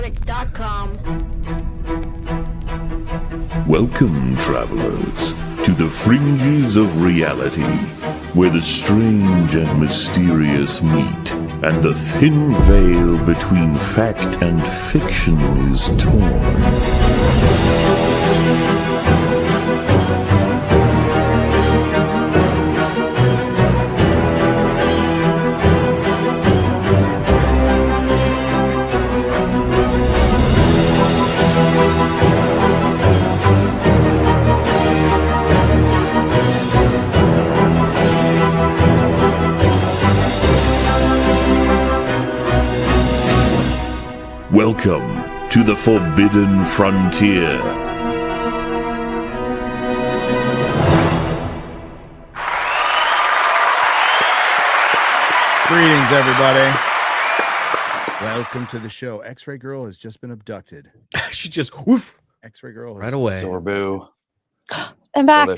Nerdrotic.com. Welcome, travelers, to the fringes of reality, where the strange and mysterious meet, and the thin veil between fact and fiction is torn. Welcome to the Forbidden Frontier. Greetings, everybody. Welcome to the show. X-Ray Girl has just been abducted. She just woof X-Ray Girl right away. Sorbu. I'm back.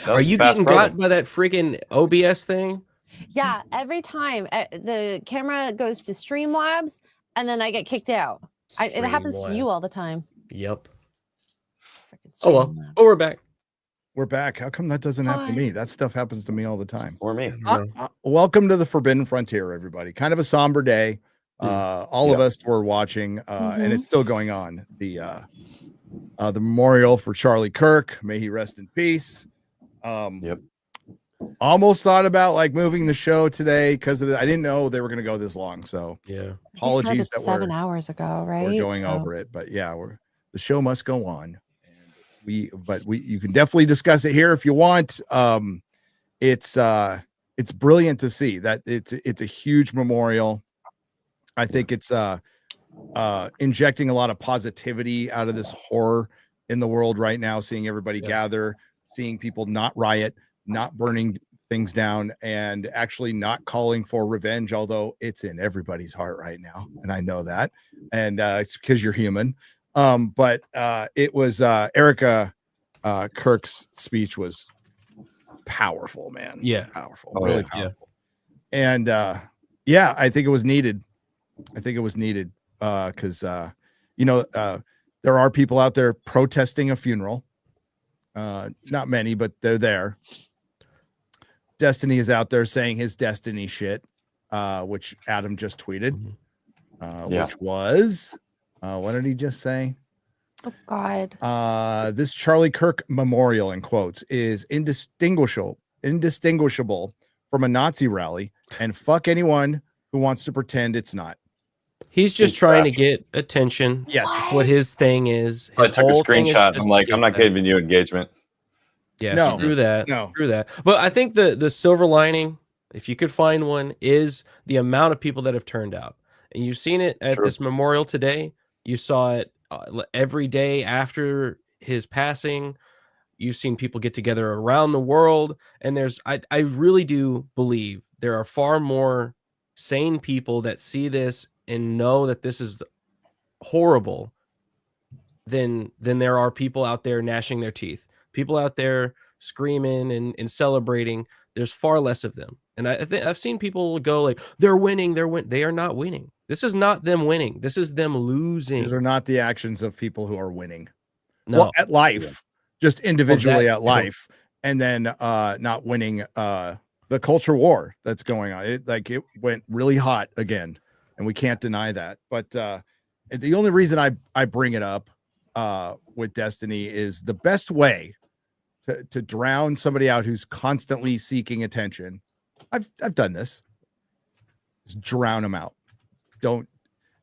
Are you getting got by that freaking OBS thing? Yeah, every time the camera goes to Streamlabs and then I get kicked out. It happens to you all the time. Yep. Frickin' Oh well. Streamlabs. Oh, we're back. We're back. How come that doesn't happen to me? That stuff happens to me all the time. Or me. Welcome to the Forbidden Frontier, everybody. Kind of a somber day. All of us were watching, and it's still going on. The memorial for Charlie Kirk. May he rest in peace. Yep. Almost thought about like moving the show today because I didn't know they were going to go this long. So Yeah. apologies that 7 hours ago, right? we're going over it, but yeah, the show must go on. And you can definitely discuss it here if you want. It's brilliant to see that it's a huge memorial. I think it's injecting a lot of positivity out of this horror in the world right now, seeing everybody gather, seeing people not riot, not burning things down, and actually not calling for revenge, although it's in everybody's heart right now. And I know that. And it's because you're human. But it was Erica Kirk's speech was powerful, man. Yeah. Powerful. Oh, really yeah. powerful. And I think it was needed. Because there are people out there protesting a funeral. Not many, but they're there. Destiny is out there saying his destiny shit, which Adam just tweeted, which was, what did he just say? Oh God. This Charlie Kirk memorial, in quotes, is indistinguishable from a Nazi rally, and fuck anyone who wants to pretend it's not. He's just trying to get attention. Yes. That's what his thing is. I His took a whole thing is screenshot. just I'm like, to I'm not get giving you engagement. Yeah, No. screw that. No. Screw that. But I think the silver lining, if you could find one, is the amount of people that have turned out. And you've seen it at this memorial today. You saw it every day after his passing. You've seen people get together around the world. And I really do believe there are far more sane people that see this and know that this is horrible than there are people out there gnashing their teeth. People out there screaming and celebrating. There's far less of them. And I think I've seen people go like, they're winning. They are not winning. This is not them winning. This is them losing. These are not the actions of people who are winning. No. Well, at life, just individually Well, at life, and then not winning the culture war that's going on. It went really hot again, and we can't deny that. But the only reason I bring it up with Destiny is the best way to drown somebody out who's constantly seeking attention. I've done this. Just drown them out. Don't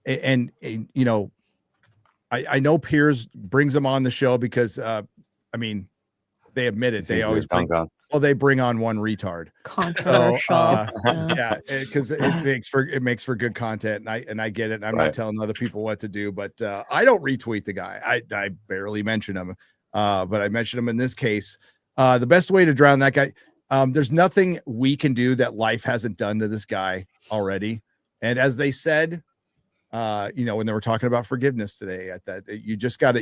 and you know, I know Piers brings them on the show because I mean they admit it. They always bring on one retard. Controversial. Yeah, because it makes for good content, and I get it. And I'm not telling other people what to do, but I don't retweet the guy. I barely mention him, but I mentioned him in this case. The best way to drown that guy, there's nothing we can do that life hasn't done to this guy already. And as they said, when they were talking about forgiveness today, at that you gotta,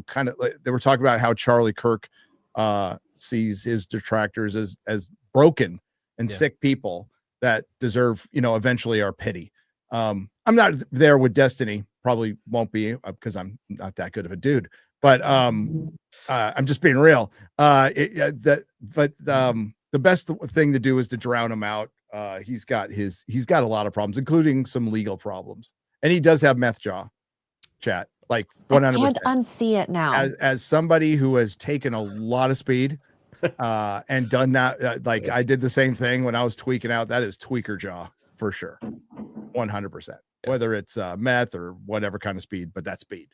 kind of, they were talking about how Charlie Kirk sees his detractors as broken and sick people that deserve, eventually our pity. I'm not there with Destiny. Probably won't be because I'm not that good of a dude. But I'm just being real. The best thing to do is to drown him out. He's got a lot of problems, including some legal problems, and he does have meth jaw. Chat like 100%. I can't unsee it now. As somebody who has taken a lot of speed and done that, like I did the same thing when I was tweaking out. That is tweaker jaw for sure, 100%. Whether it's meth or whatever kind of speed, but that's speed.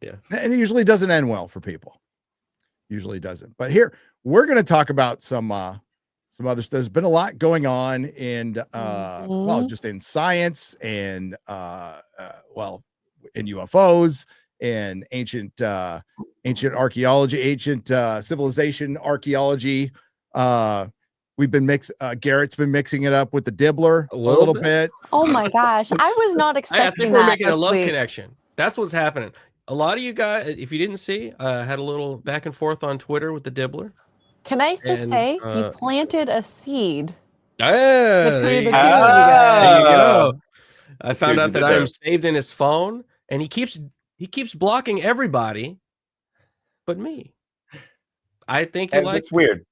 Yeah, and it usually doesn't end well for people. Usually doesn't. But here we're going to talk about some other stuff. There's been a lot going on in well, just in science and well, in UFOs and ancient archaeology, ancient civilization archaeology. We've been Garrett's been mixing it up with the Dibbler a little bit. Oh my gosh, I was not expecting I think we're making a love connection. That's what's happening. A lot of you guys, if you didn't see, had a little back and forth on Twitter with the Dibbler. Can I just say you planted a seed between the two of you guys? There you go. I found out that I'm saved in his phone, and he keeps blocking everybody, but me. I think he likes. It's weird.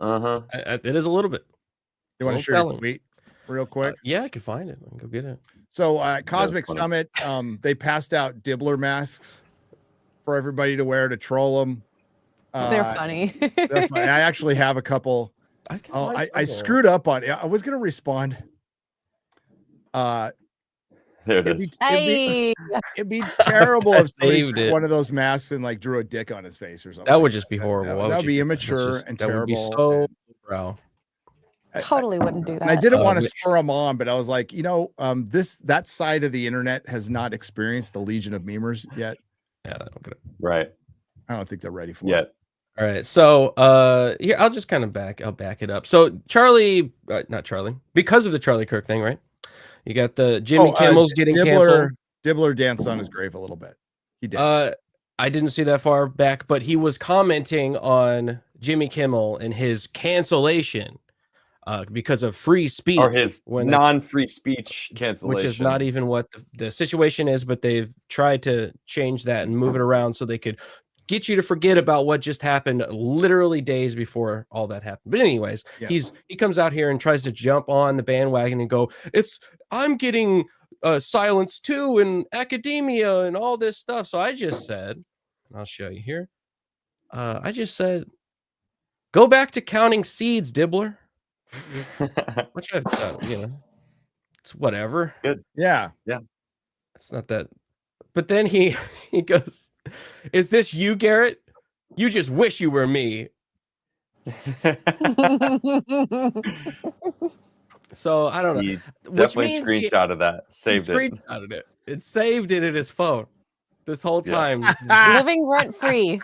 It is a little bit. You want to share your tweet real quick? Yeah, I can find it. I can go get it. So Cosmic Summit, they passed out Dibbler masks for everybody to wear to troll them. They're funny. They're funny. I actually have a couple. I screwed up on it. I was going to respond. There it is. It'd be terrible if somebody took one of those masks and like drew a dick on his face or something. That would just be horrible. That would be immature and terrible. Would be so bro. Totally woun't do that. And I didn't want to spur him on, but I was like, that side of the internet has not experienced the legion of memers yet. Yeah, I don't get it. Right. I don't think they're ready for it. All right. So here I'll just kind of back it up. So Charlie, not Charlie, because of the Charlie Kirk thing, right? You got the Jimmy Kimmel's getting canceled. Dibbler danced on his grave a little bit. He did. I didn't see that far back, but he was commenting on Jimmy Kimmel and his cancellation because of free speech, or his non-free speech cancellation, which is not even what the situation is. But they've tried to change that and move it around so they could get you to forget about what just happened literally days before all that happened. But anyways, he comes out here and tries to jump on the bandwagon and go, I'm getting silence too in academia and all this stuff. So I just said, and I'll show you here. I just said, go back to counting seeds, Dibbler. Which I've done, it's whatever. Good. Yeah. It's not that. But then he goes, is this you, Garrett? You just wish you were me. So I don't know. He definitely screenshotted that. Saved it. Screenshotted it. It saved it in his phone this whole time. Living rent free.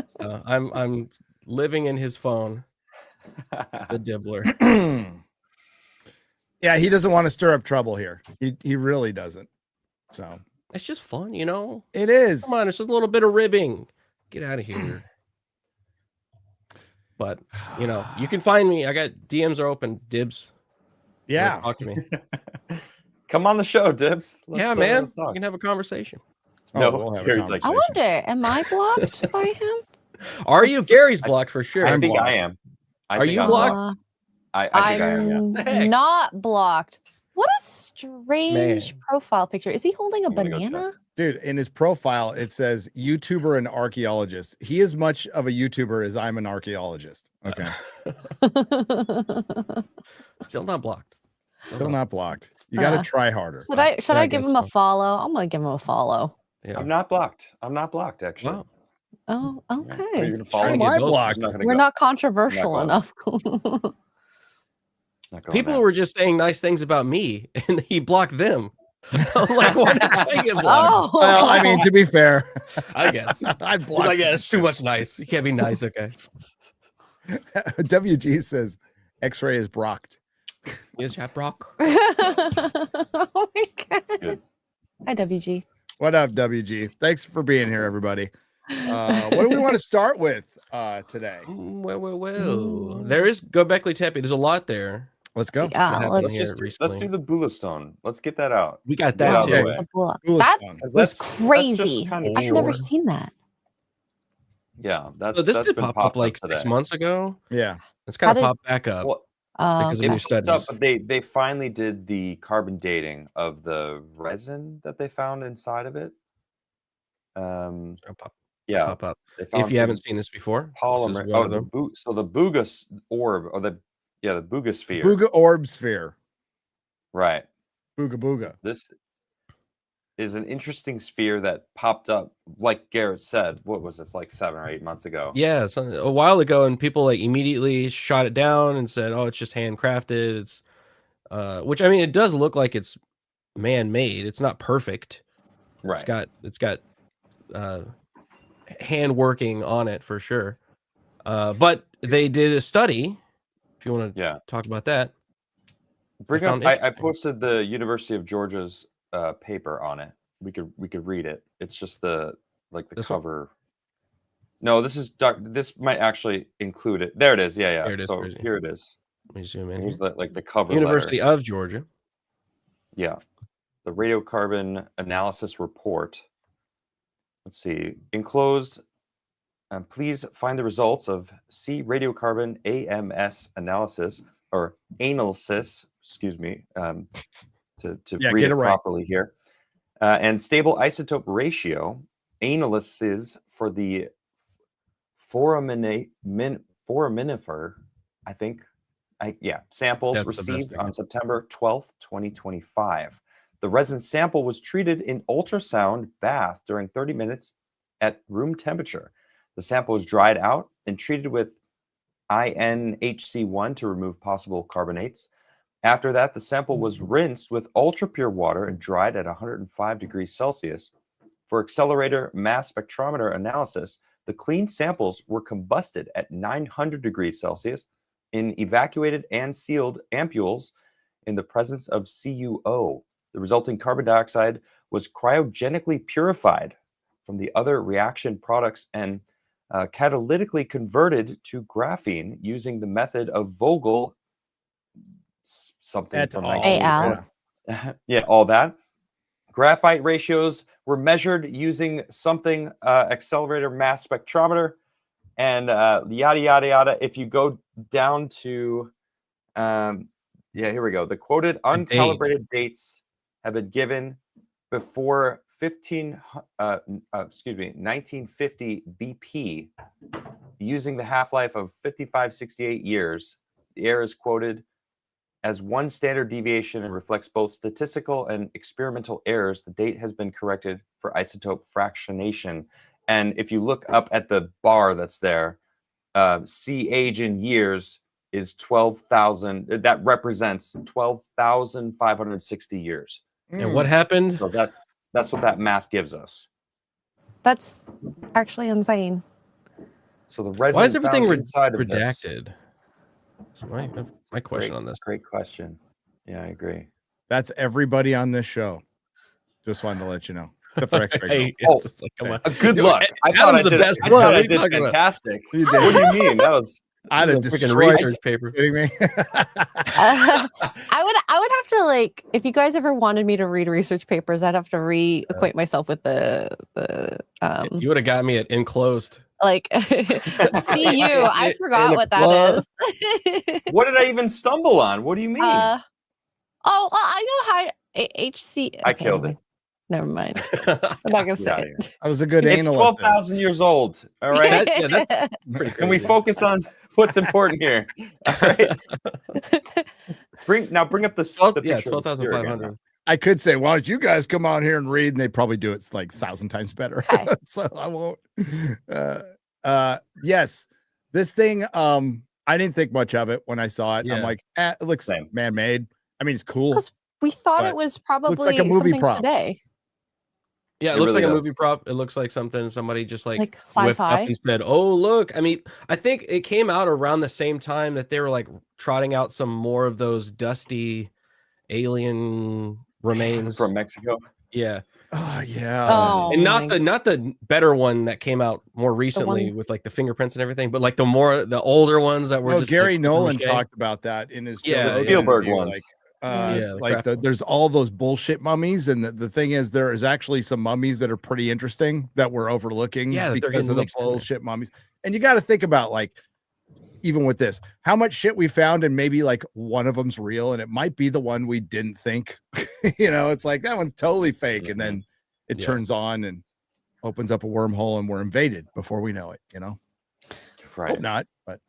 I'm living in his phone. The Dibbler. Yeah, he doesn't want to stir up trouble here. He really doesn't. So it's just fun, It is. Come on, it's just a little bit of ribbing. Get out of here. But you can find me. I got DMs are open. Dibs. Yeah. Talk to me. Come on the show, Dibs. Yeah, man. We can have a conversation. No, we'll have a conversation. I wonder, am I blocked by him? Are you? Gary's blocked for sure. I think I am. Are you blocked? I think I am. I'm not blocked. What a strange profile picture. Is he holding a banana? Dude, in his profile, it says YouTuber and archaeologist. He is much of a YouTuber as I'm an archaeologist. Okay. Still not blocked. Still not blocked. You got to try harder. Should I give him a follow? I'm going to give him a follow. Yeah. I'm not blocked. Actually. Wow. Oh, okay. Am I blocked? We're not controversial enough. People were just saying nice things about me, and he blocked them. I'm like, why did I get blocked? Well, I mean, to be fair, I guess I'd block. Like, yeah, it's too much nice. You can't be nice, okay? WG says X-ray is brocked. Is that Brock? Oh my god. Good. Hi, WG. What up, WG? Thanks for being here, everybody. What do we want to start with today? Well. There is Gobekli Tepe. There's a lot there. Let's go. What Yeah, happened let's Let's here just recently? let's do the Bula Stone. Let's get that out. We got Get it that out of the Yeah. way. the Bula. Cool That song. Because was that's crazy. kind of I've never short. seen that. Yeah, So this that's did been pop up popped like up 6 today. months ago. Yeah. It's How kind of did- popped back up Well, because of it new popped studies. up, but they finally did the carbon dating of the resin that they found inside of it. It'll pop Yeah, up. they found If you haven't some seen this before, this is polymer. one Oh, of them. the Bugas orb, or the Bugasphere. Booga orb sphere. Right. Booga booga. This is an interesting sphere that popped up, like Garrett said. What was this, like 7 or 8 months ago? Yeah, a while ago, and people like immediately shot it down and said, "Oh, it's just handcrafted." It's which I mean, it does look like it's man-made. It's not perfect. Right. It's got hand working on it for sure. But they did a study. If you want to talk about that, I posted the University of Georgia's paper on it. We could read it. It's just the cover. One? No, this might actually include it. There it is. Yeah. There it is. So here it is. Let me zoom in. Here's the cover. University letter. of Georgia. Yeah, the radiocarbon analysis report. Let's see. Enclosed. Please find the results of C radiocarbon AMS analysis or analysis. Excuse me. To read it properly here. And stable isotope ratio analysis for the foraminifer, I think. Samples received on September 12th, 2025. The resin sample was treated in ultrasound bath during 30 minutes at room temperature. The sample was dried out and treated with INHC1 to remove possible carbonates. After that, the sample was rinsed with ultra-pure water and dried at 105 degrees Celsius. For accelerator mass spectrometer analysis, the clean samples were combusted at 900 degrees Celsius in evacuated and sealed ampules in the presence of CuO. The resulting carbon dioxide was cryogenically purified from the other reaction products and catalytically converted to graphene using the method of Vogel something. That's from all. Yeah, all that. Graphite ratios were measured using something accelerator mass spectrometer and yada, yada, yada. If you go down to, here we go. The quoted uncalibrated dates have been given before 1950 BP using the half-life of 5568 years. The error is quoted as one standard deviation and reflects both statistical and experimental errors. The date has been corrected for isotope fractionation. And if you look up at the bar that's there, C age in years is 12,000. That represents 12,560 years. And what happened? So that's what that math gives us. That's actually insane. So the resin Why is everything inside of redacted? This, that's my question on this. Great question. Yeah, I agree. That's everybody on this show. Just wanted to let you know. Except for X-Ray. Good luck. I thought I did fantastic. What do you mean? That was I had a freaking research paper. Kidding me? I would have to, if you guys ever wanted me to read research papers, I'd have to reacquaint myself with the You would have got me at enclosed. CU. I forgot what that is. What did I even stumble on? What do you mean? I know how HC. I killed it. Never mind. I'm not gonna say it. I was a good analyst. It's 12,000 years old. All right. That's pretty crazy. Can we focus on what's important here? All right. Bring up the 12,500. I could say, why don't you guys come on here and read? And they probably do it 1,000 times better. Okay. So I won't. Yes, this thing. I didn't think much of it when I saw it. Yeah. I'm like, it looks man-made. I mean, it's cool. We thought it was probably looks like a movie prop today. Yeah, it looks like a movie prop. It looks like something somebody just whipped sci-fi up and said, "Oh, look." I mean, I think it came out around the same time that they were trotting out some more of those dusty alien remains from Mexico. Yeah. Oh yeah. Oh, And my- not the better one that came out more recently one- with like the fingerprints and everything, but like the older ones that were No, just Gary like, Nolan papier-mâché. talked about that in his Yeah, Joe The Rogan Spielberg interview, ones. Yeah, like craft there's all those bullshit mummies, and the thing is, there is actually some mummies that are pretty interesting that we're overlooking Yeah, that they're because getting of the mixed in there. bullshit mummies. And you got to think about, like, even with this, how much shit we found, and maybe like one of them's real, and it might be the one we didn't think. It's like that one's totally fake, and then it Yeah. turns on and opens up a wormhole, and we're invaded before we know it. Right. Hope not, but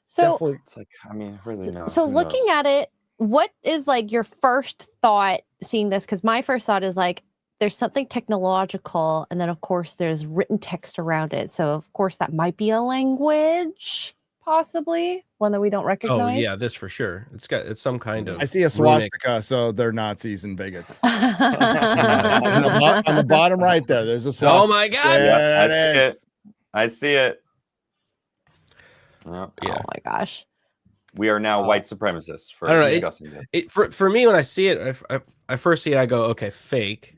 So, definitely. It's like, I mean, really, no. so looking at it, what is like your first thought seeing this? Because my first thought is like, there's something technological, and then of course there's written text around it. So of course that might be a language, possibly one that we don't recognize. Oh yeah, this for sure. It's some kind of. I see a remix. swastika, so they're Nazis and bigots. on on the bottom right there, there's a swastika. Oh my god! There I it see is. it. I see it. Yeah. Yeah. Oh my gosh. We are now white supremacists for I don't know, discussing this. For me, when I see it, I first see it, I go, okay, fake.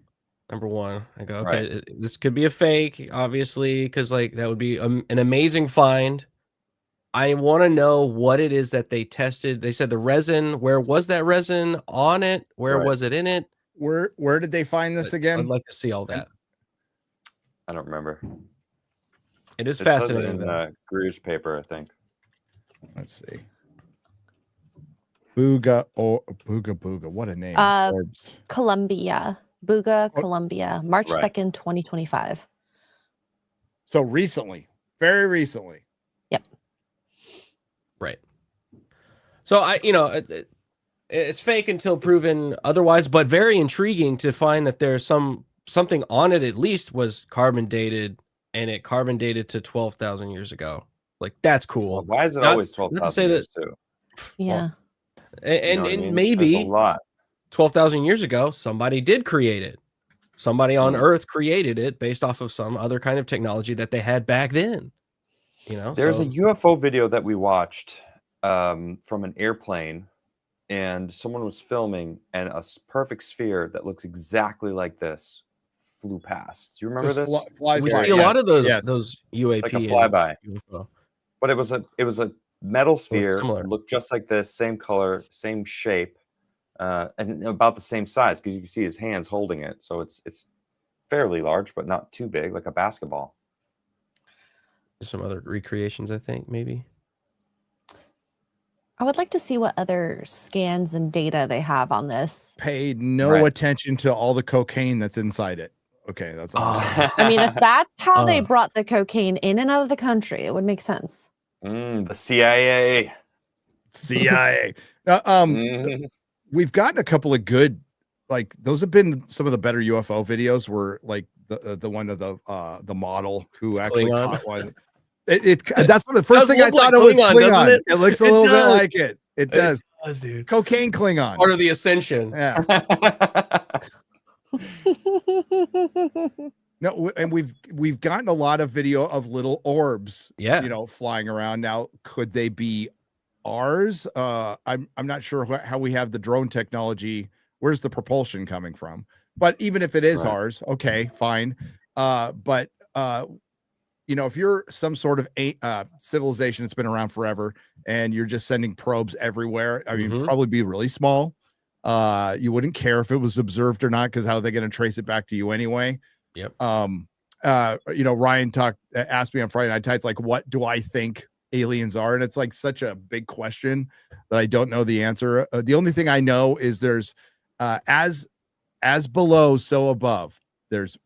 Number one, I go, okay, Right. this could be a fake, obviously, because like that would be an amazing find. I want to know what it is that they tested. They said the resin. Where was that resin on it? Where Right. was it in it? Where did they find this I'd again? like to see all that. I don't remember. It is It says it fascinating. in though. Grier's paper, I think. Let's see. Booga or Booga. What a name. Orbs. Colombia, Buga, Oh. Colombia, March Right. 2nd, 2025. So recently, very recently. Right. So it's fake until proven otherwise, but very intriguing to find that there's something on it. At least was carbon dated, and it carbon dated to 12,000 years ago. Like that's cool. Well, why is it Not- always not to 12,000 say that- years too? Yeah. You know what I And mean? maybe There's a lot. 12,000 years ago, somebody did create it. Somebody on Mm. Earth created it based off of some other kind of technology that they had back then. There's a so- UFO video that we watched from an airplane, and someone was filming, and a perfect sphere that looks exactly like this flew past. Do you remember Just this? flies we by. see a lot of those Yes. those UAP Like a and flyby. UFO. But it was a metal sphere, similar. looked just like this, same color, same shape, and about the same size, because you can see his hands holding it. So it's fairly large, but not too big, like a basketball. There's some other recreations, I think, maybe. I would like to see what other scans and data they have on this. Paid no Right. attention to all the cocaine that's inside it. Okay, that's all. I'm saying. I mean, if that's how they Oh. brought the cocaine in and out of the country, it would make sense. The CIA. CIA. Mhm. We've gotten a couple of good, like those have been some of the better UFO videos. Were like the one of the model who It's actually Klingon. caught one. That's what the first does thing I look like thought it was Klingon, Klingon. doesn't It? it? Looks a It little bit does. like it. It does. does, dude. Cocaine Klingon. Part of the ascension. Yeah. No, and we've gotten a lot of video of little orbs, Yeah. flying around. Now, could they be ours? I'm not sure how we have the drone technology. Where's the propulsion coming from? But even if it is Right. ours, okay, fine. But if you're some sort of civilization that's been around forever and you're just sending probes everywhere, I mean, Mhm. probably be really small. You wouldn't care if it was observed or not, because how are they going to trace it back to you anyway? Yep. Ryan asked me on Friday Night Tights, like, what do I think aliens are? And it's like such a big question that I don't know the answer. The only thing I know is there's as below, so above. There's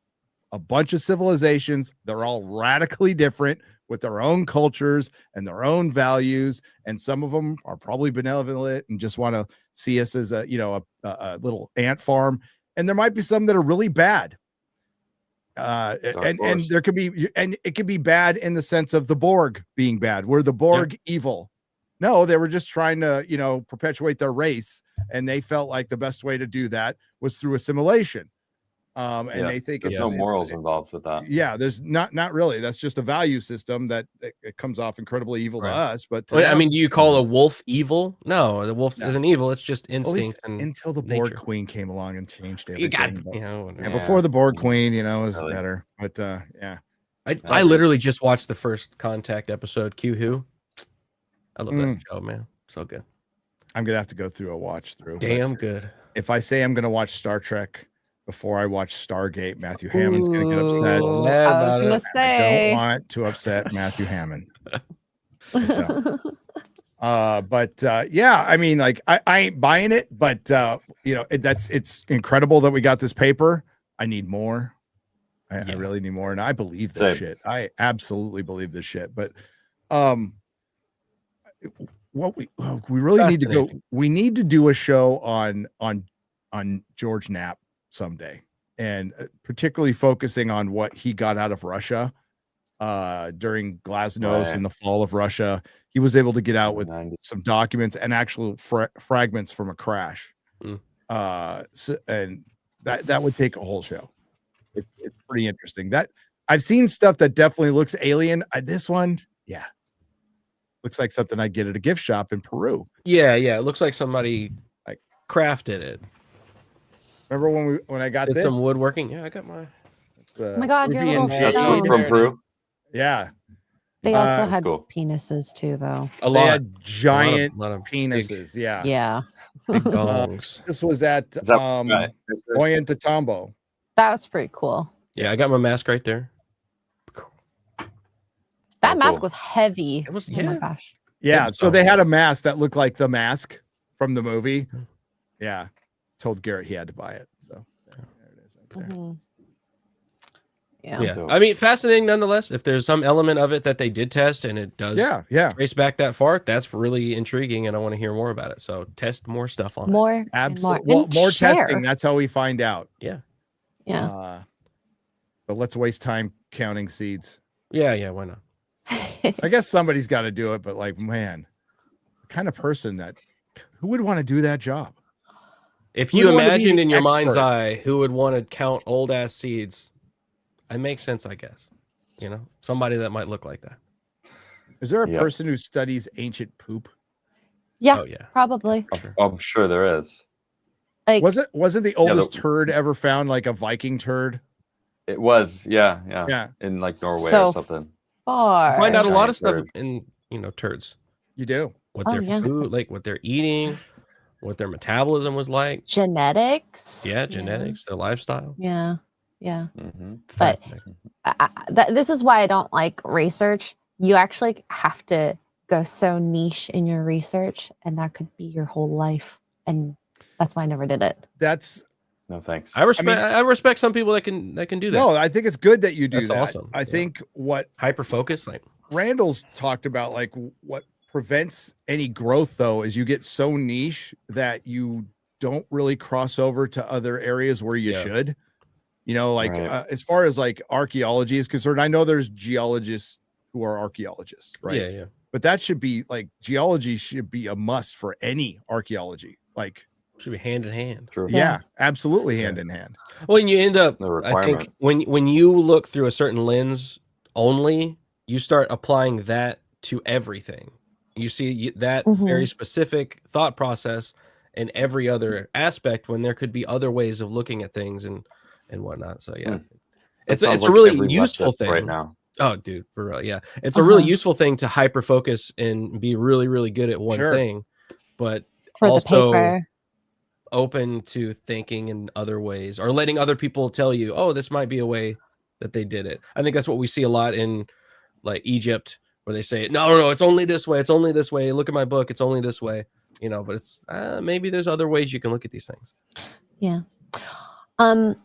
a bunch of civilizations. They're all radically different with their own cultures and their own values. And some of them are probably benevolent and just want to see us as a little ant farm. And there might be some that are really bad. And course. there could be, and it could be bad in the sense of the Borg being bad. Were the Borg evil? No, they were just trying to, perpetuate their race. And they felt like the best way to do that was through assimilation. And they think there's it's no morals involved with that. Yeah, there's not really. That's just a value system that it comes off incredibly evil to us. But to I them, mean, do you call a wolf evil? No, the wolf No. isn't evil. It's just at least instinct and until the nature. Borg Queen came along and changed You everything. got, but- you know, yeah, whatever. before the Borg Queen, you know, was Really? better. But yeah, I literally just watched the first Contact episode. Q Who? I love that show, man. So good. I'm gonna have to go through a watch through. but Damn good. if I say I'm gonna watch Star Trek before I watch Stargate, Matthew Hammond's gonna get upset. Ooh, mad I was about gonna it. I don't say. want to upset Matthew Hammond. But yeah, I mean, like I ain't buying it, but you know, it's incredible that we got this paper. I need more. I really need more, and I believe this shit. I absolutely believe this shit. But what we really need to go. We need to do a show on George Knapp someday, and particularly focusing on what he got out of Russia during Glasnost and the fall of Russia. He was able to get out with some documents and actual fragments from a crash. So, and that would take a whole show. It's pretty interesting. That I've seen stuff that definitely looks alien. This one, yeah, looks like something I'd get at a gift shop in Peru. Yeah, it looks like somebody like crafted it. Remember when I got this? Some woodworking? Yeah, I got my. Oh my God, your little That's stone. from Peru. Yeah. They also had cool. penises too, though. They had giant lot of penises. Yeah. Yeah. Big dongs. This was at Ollantaytambo. That was pretty cool. Yeah, I got my mask right there. That mask was heavy. It was, Oh my gosh. Yeah. So they had a mask that looked like the mask from the movie. Yeah. Told Garrett he had to buy it. So there it is. Right there. Mhm. Yeah. I mean, fascinating nonetheless. If there's some element of it that they did test and it does trace back that far, that's really intriguing and I want to hear more about it. So test more stuff on it. Absolutely. Well, more testing. That's how we find out. Yeah. Yeah. But let's waste time counting seeds. Yeah, why not? I guess somebody's got to do it, but like, man, the kind of person who would want to do that job? If you imagined in your mind's eye who would want to count old ass seeds, it makes sense, I guess. You know, somebody that might look like that. Is there a person who studies ancient poop? Yeah, oh, yeah. Probably. I'm sure there is. Like, wasn't the oldest turd ever found like a Viking turd? It was, yeah, in like Norway or something. Far. You find out a lot of stuff in turds. You do. What their food, like what they're eating, what their metabolism was like. Genetics. Yeah, genetics, their lifestyle. Yeah. Mm-hmm. But this is why I don't like research. You actually have to go so niche in your research, and that could be your whole life. And that's why I never did it. No thanks. I respect some people that can do that. No, I think it's good that you do that. That's awesome. I think what hyper focus, like Randall's talked about, like what prevents any growth though is you get so niche that you don't really cross over to other areas where you should. You know, like as far as like archaeology is concerned, I know there's geologists who are archaeologists, right? Yeah. But that should be like geology should be a must for any archaeology. Like should be hand in hand. True. Yeah, absolutely hand in hand. Well, and you end up, I think, when you look through a certain lens only, you start applying that to everything. You see that very specific thought process in every other aspect when there could be other ways of looking at things and whatnot. So yeah, it's a really useful thing right now. Oh, dude, for real, yeah, it's a really useful thing to hyper focus and be really, really good at one thing, but for also the paper. Open to thinking in other ways or letting other people tell you, oh, this might be a way that they did it. I think that's what we see a lot in like Egypt, where they say, no, it's only this way. It's only this way. Look at my book. It's only this way, you know, but it's maybe there's other ways you can look at these things. Yeah.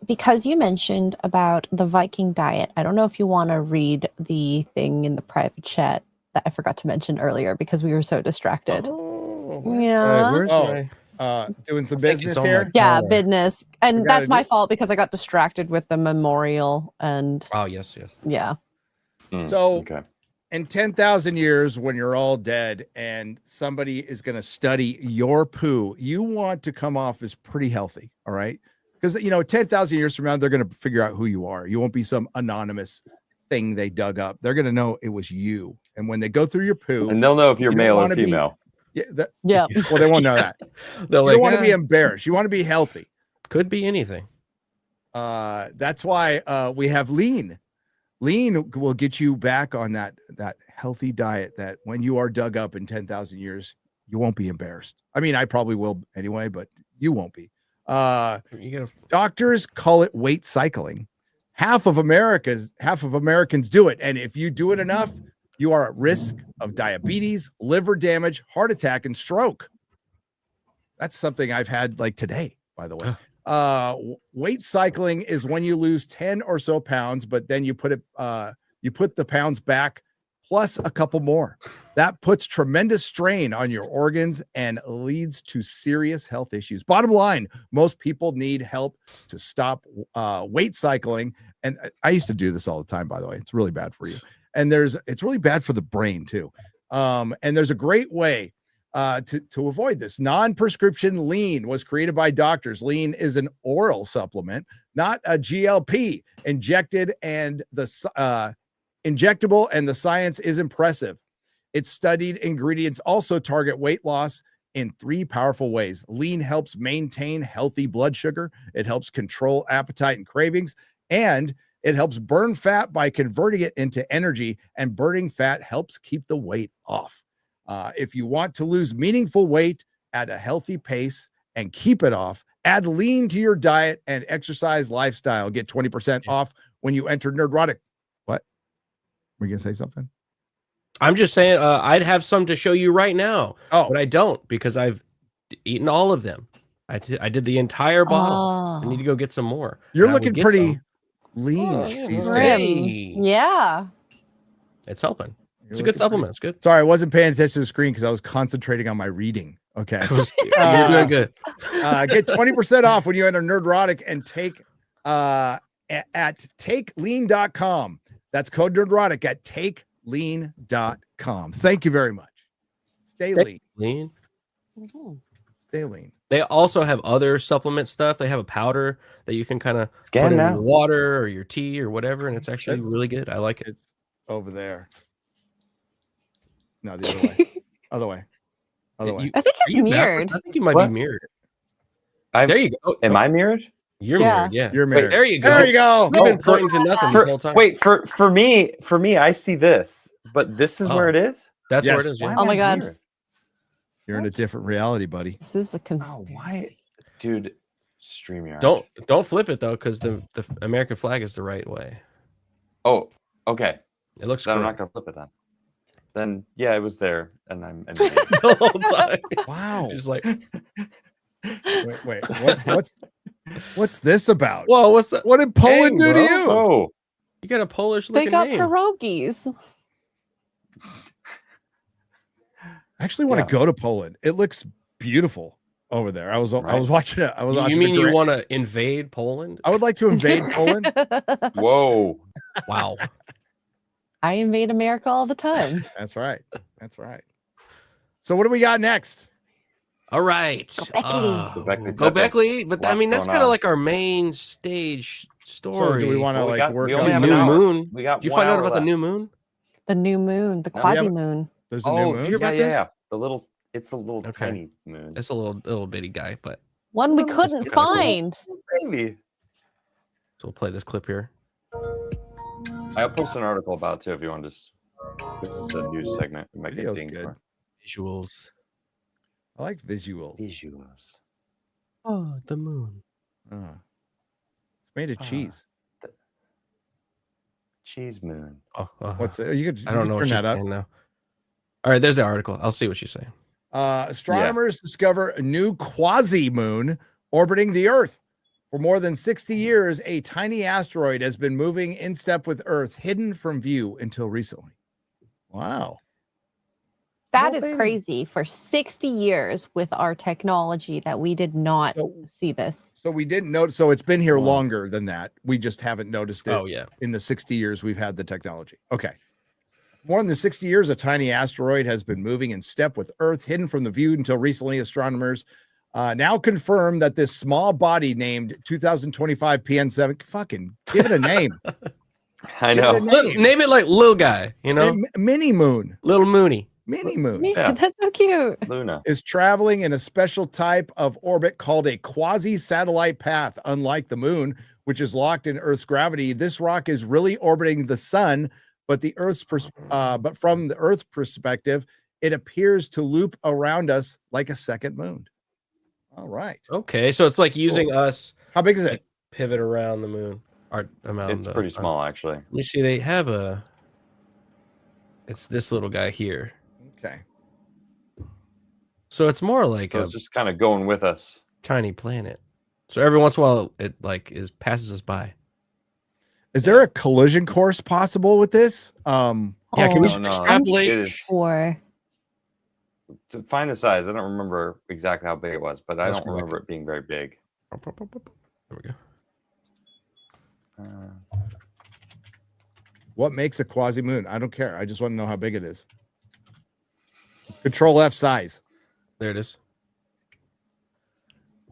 Because you mentioned about the Viking diet, I don't know if you want to read the thing in the private chat that I forgot to mention earlier because we were so distracted. Doing some business here. Yeah, business, and that's my fault because I got distracted with the memorial and. Oh yes. Yeah. So, in 10,000 years, when you're all dead and somebody is going to study your poo, you want to come off as pretty healthy. All right. Because 10,000 years from now, they're going to figure out who you are. You won't be some anonymous thing they dug up. They're going to know it was you. And when they go through your poo, And they'll know if you're you don't male or wanna be- female. Yeah. Well, they won't know that. They're You like, don't want to be "Ah, embarrassed. You want to be healthy. could be anything. That's why we have lean. Lean will get you back on that healthy diet that when you are dug up in 10,000 years, you won't be embarrassed. I mean, I probably will anyway, but you won't be. You gotta Doctors call it weight cycling. Half of Americans do it. And if you do it enough, you are at risk of diabetes, liver damage, heart attack, and stroke. That's something I've had like today, by the way. Weight cycling is when you lose 10 or so pounds, but then you put the pounds back plus a couple more. That puts tremendous strain on your organs and leads to serious health issues. Bottom line, most people need help to stop weight cycling. And I used to do this all the time, by the way. It's really bad for you. And it's really bad for the brain too. And there's a great way to avoid this. Non-prescription lean was created by doctors. Lean is an oral supplement, not a GLP injectable, and the science is impressive. Its studied ingredients also target weight loss in 3 powerful ways. Lean helps maintain healthy blood sugar. It helps control appetite and cravings, and it helps burn fat by converting it into energy, and burning fat helps keep the weight off. If you want to lose meaningful weight at a healthy pace and keep it off, add lean to your diet and exercise lifestyle. Get 20% off when you enter Nerdrotic. What? Were you going to say something? I'm just saying, I'd have some to show you right now, Oh, but I don't because I've eaten all of them. I did the entire bottle. I need to go get some more. you're And I would looking get pretty some. lean Oh, yeah, these right. days. Grim. Yeah. It's helping. It's a You're good looking supplement. It's good. Sorry, I wasn't paying attention to the screen because I was concentrating on my reading. Okay. You're doing good. Get 20% off when you enter Nerdrotic and take at takelean.com. That's code Nerdrotic at takelean.com. Thank you very much. Stay lean. Lean. Stay lean. They also have other supplement stuff. They have a powder that you can kind of put Scan in now. your water or your tea or whatever, and it's actually That's- really good. I like it. It's over there. No, the other way. Other way. Other way. I think Are it's you mirrored. backwards? I think you might What? be mirrored. I've, There you go. am I mirrored? You're Yeah. mirrored. Yeah. You're Wait, married. there you go. There you go. You've been Oh, pointing to nothing this whole time. Wait, for me, I see this, but this is where Oh. it is. That's where it Yes. is. Yeah. Why Oh am my I God. mirrored? You're in a different reality, buddy. This is a Oh, conspiracy. why, dude? StreamYard. Don't flip it though, because the American flag is the right way. Oh, okay. It looks Then I'm correct. not gonna flip it then. Then yeah, it was there, and I'm. the whole time. Wow. Just like, Wait. What's this about? whoa, what's that? What did Poland Dang, do to bro. you? Oh, You got a Polish They looking got name. pierogies. I actually want to Yeah. go to Poland. It looks beautiful over there. I was watching it. I was watching You mean the you gra- want to invade Poland? I would like to invade Poland. whoa! Wow. I invade America all the time. That's right. That's right. So what do we got next? All right. Gobekli. Gobekli Tepe. Gobekli, but I Lots mean that's going kind of on. like our main stage story. So do we want to Well, we like got- work we on only the have an new hour. moon? We got. Did you 1 find out hour about the left. new moon? The new moon, the No, we quasi haven't- moon. There's a Oh, new you moon. hear about yeah, this? yeah. The little. It's a little Okay. tiny moon. It's a little bitty guy, but One we It's couldn't kinda cool. find. Maybe. so we'll play this clip here. I'll post an article about it too if you want to just. This is a news segment. We might get Video's dinged good. for Visuals. I like visuals. visuals. Oh, the moon. It's made of Ah. cheese. Cheese moon. Oh, What's it? You could I don't know what turn she's that up. saying now. All right, there's the article. I'll see what she's saying. Astronomers discover a new quasi moon orbiting the Earth. For more than 60 years, a tiny asteroid has been moving in step with Earth, hidden from view until recently. Wow. That No is baby. crazy. For 60 years with our technology that we did not So- see this. So we didn't notice. So it's been here Wow. longer than that. We just haven't noticed it Oh yeah. in the 60 years we've had the technology. Okay. More than 60 years, a tiny asteroid has been moving in step with Earth, hidden from the view until recently. Astronomers Now confirmed that this small body named 2025 PN7, fucking give it a name. I Give it a know. name. Name it like Lil Guy, you know? Mini Moon. Little Mooney. Mini Moon Yeah. That's so cute. Luna. is traveling in a special type of orbit called a quasi-satellite path. Unlike the moon, which is locked in Earth's gravity, this rock is really orbiting the sun, but but from the Earth perspective, it appears to loop around us like a second moon. All right. Okay, so it's like using us How big is it? pivot around the moon. Or around It's the pretty sun. small, actually. Let me see. They have a. It's this little guy here. Okay. So it's more like So a it's just kind of going with us. tiny planet. So every once in a while, it like passes us by. Is there a collision course possible with this? Yeah, can we No, no, extrapolate? it is- Sure. To find the size, I don't remember exactly how big it was, but I Let's don't go back. remember it being very big. There we go. What makes a quasi moon? I don't care. I just want to know how big it is. Control F size. There it is.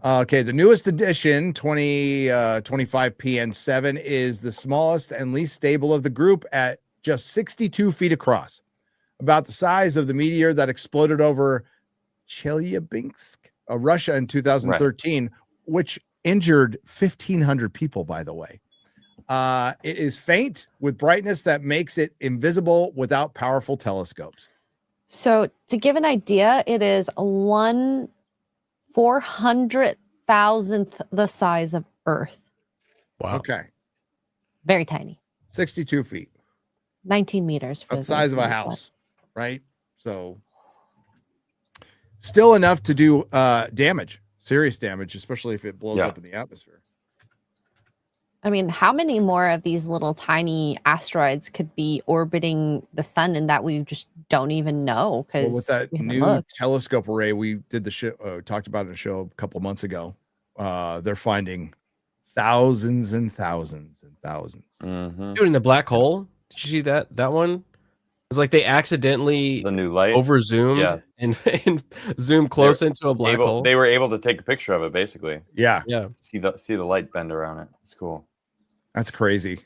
Okay, the newest edition, 2025 PN7, is the smallest and least stable of the group at just 62 feet across, about the size of the meteor that exploded over Chelyabinsk, Russia in 2013, which injured 1,500 people, by the way. It is faint with brightness that makes it invisible without powerful telescopes. So to give an idea, it is 1/400,000th the size of Earth. Wow. Okay, Very tiny. 62 feet. 19 meters. For About the those size of a who know house, right? So still enough to do damage, serious damage, especially if it blows Yeah. up in the atmosphere. I mean, how many more of these little tiny asteroids could be orbiting the sun and that we just don't even know? Because Well, with that new telescope array, we did the show, talked about it in a show a couple months ago. They're finding thousands and thousands and thousands. Mm-hmm. Dude, in the black hole, did you see that one? It's like they accidentally The new light. over zoomed Yeah. and zoomed close into a black hole. They were able to take a picture of it, basically. Yeah, Yeah. See the light bend around it. It's cool. that's crazy.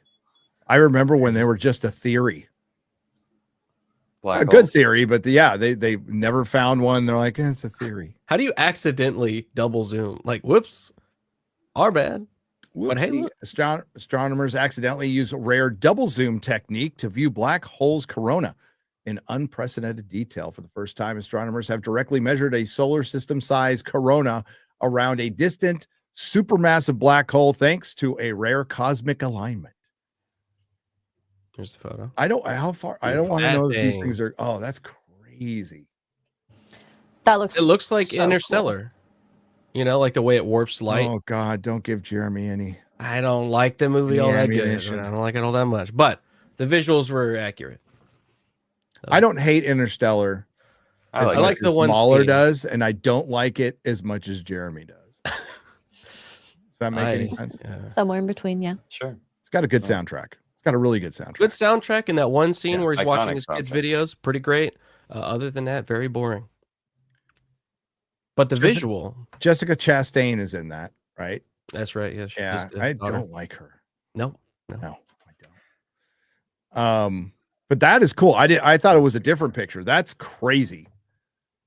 I remember when they were just a theory, Black a good holes. theory, but they never found one. They're like, it's a theory. How do you accidentally double zoom? Like, whoops, our bad. But hey, Whoopsie. look. Astronomers accidentally use a rare double zoom technique to view black holes' corona in unprecedented detail. For the first time, astronomers have directly measured a solar system size corona around a distant supermassive black hole thanks to a rare cosmic alignment. Here's the photo. I don't want to That know that these thing. things are, oh, that's crazy. that looks It looks like so cool. Interstellar. You know, like the way it warps light. Oh God, don't give Jeremy any. I don't like the movie all Yeah, that good. ammunition. I don't like it all that much. But the visuals were accurate. I don't hate Interstellar. I as like, I like much it. the as one Mahler scene. does, and I don't like it as much as Jeremy does. Does that make any sense? Yeah. Somewhere in between, yeah. Sure. It's got a good soundtrack. It's got a really good soundtrack. Good soundtrack in that one scene Yeah, where he's watching iconic his kids' soundtrack. videos. Pretty great. Other than that, very boring. But the Just- visual, Jessica Chastain is in that, right? that's right. Yeah, she Yeah, is the I daughter. don't like her. No. No, I don't. But that is cool. I thought it was a different picture. That's crazy.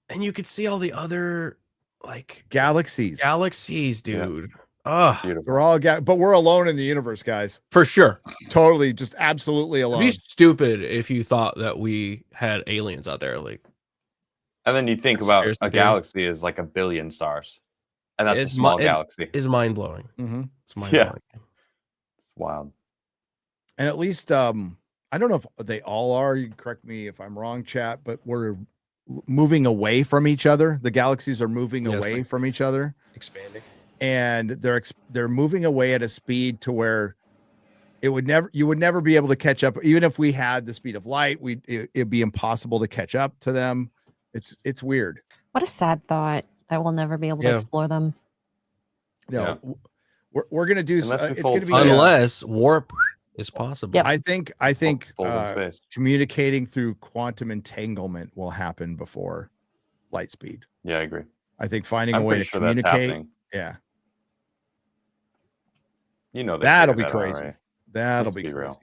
And you could see all the other like Galaxies. galaxies, Yeah. dude. Oh, Beautiful. We're all but we're alone in the universe, guys. for sure. Totally, just absolutely It'd alone. be stupid if you thought that we had aliens out there. Like, And then you think about Conspiracy a theories. galaxy is like a billion stars, and that's It's a small it- galaxy. is mind blowing. Mhm. It's mind blowing. It's wild. And at least I don't know if they all are. You can correct me if I'm wrong, chat, but we're moving away from each other. The galaxies are moving Yeah, it's away like- from each other, Expanding. and they're moving away at a speed to where you would never be able to catch up. Even if we had the speed of light, it'd be impossible to catch up to them. It's weird. What a sad thought that we'll never be able to Yeah. explore them. No, we're gonna do. Unless we It's fold gonna be. Oh, yeah. Unless warp is possible. Yep. I think Fold in space. communicating through quantum entanglement will happen before light speed. Yeah, I agree. I think finding I'm a way pretty to sure that's communicate. happening. Yeah, You know, they that'll be figured that out crazy. already. That'll Let's be be crazy. real.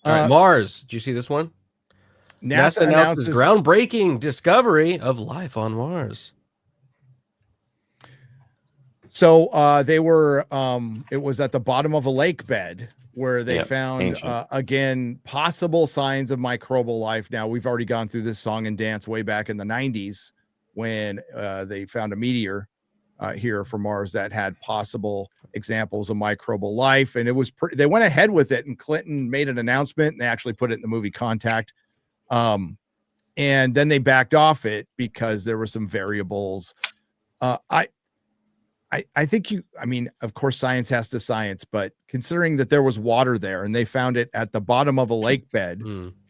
All right, Mars. Did you see this one? NASA announces announces groundbreaking discovery of life on Mars. So they were it was at the bottom of a lake bed where they Yep, found ancient. again possible signs of microbial life. Now we've already gone through this song and dance way back in the 90s when they found a meteor here from Mars that had possible examples of microbial life, and it was they went ahead with it, and Clinton made an announcement, and they actually put it in the movie Contact. And then they backed off it because there were some variables. I think of course, science has to science, but considering that there was water there and they found it at the bottom of a lake bed,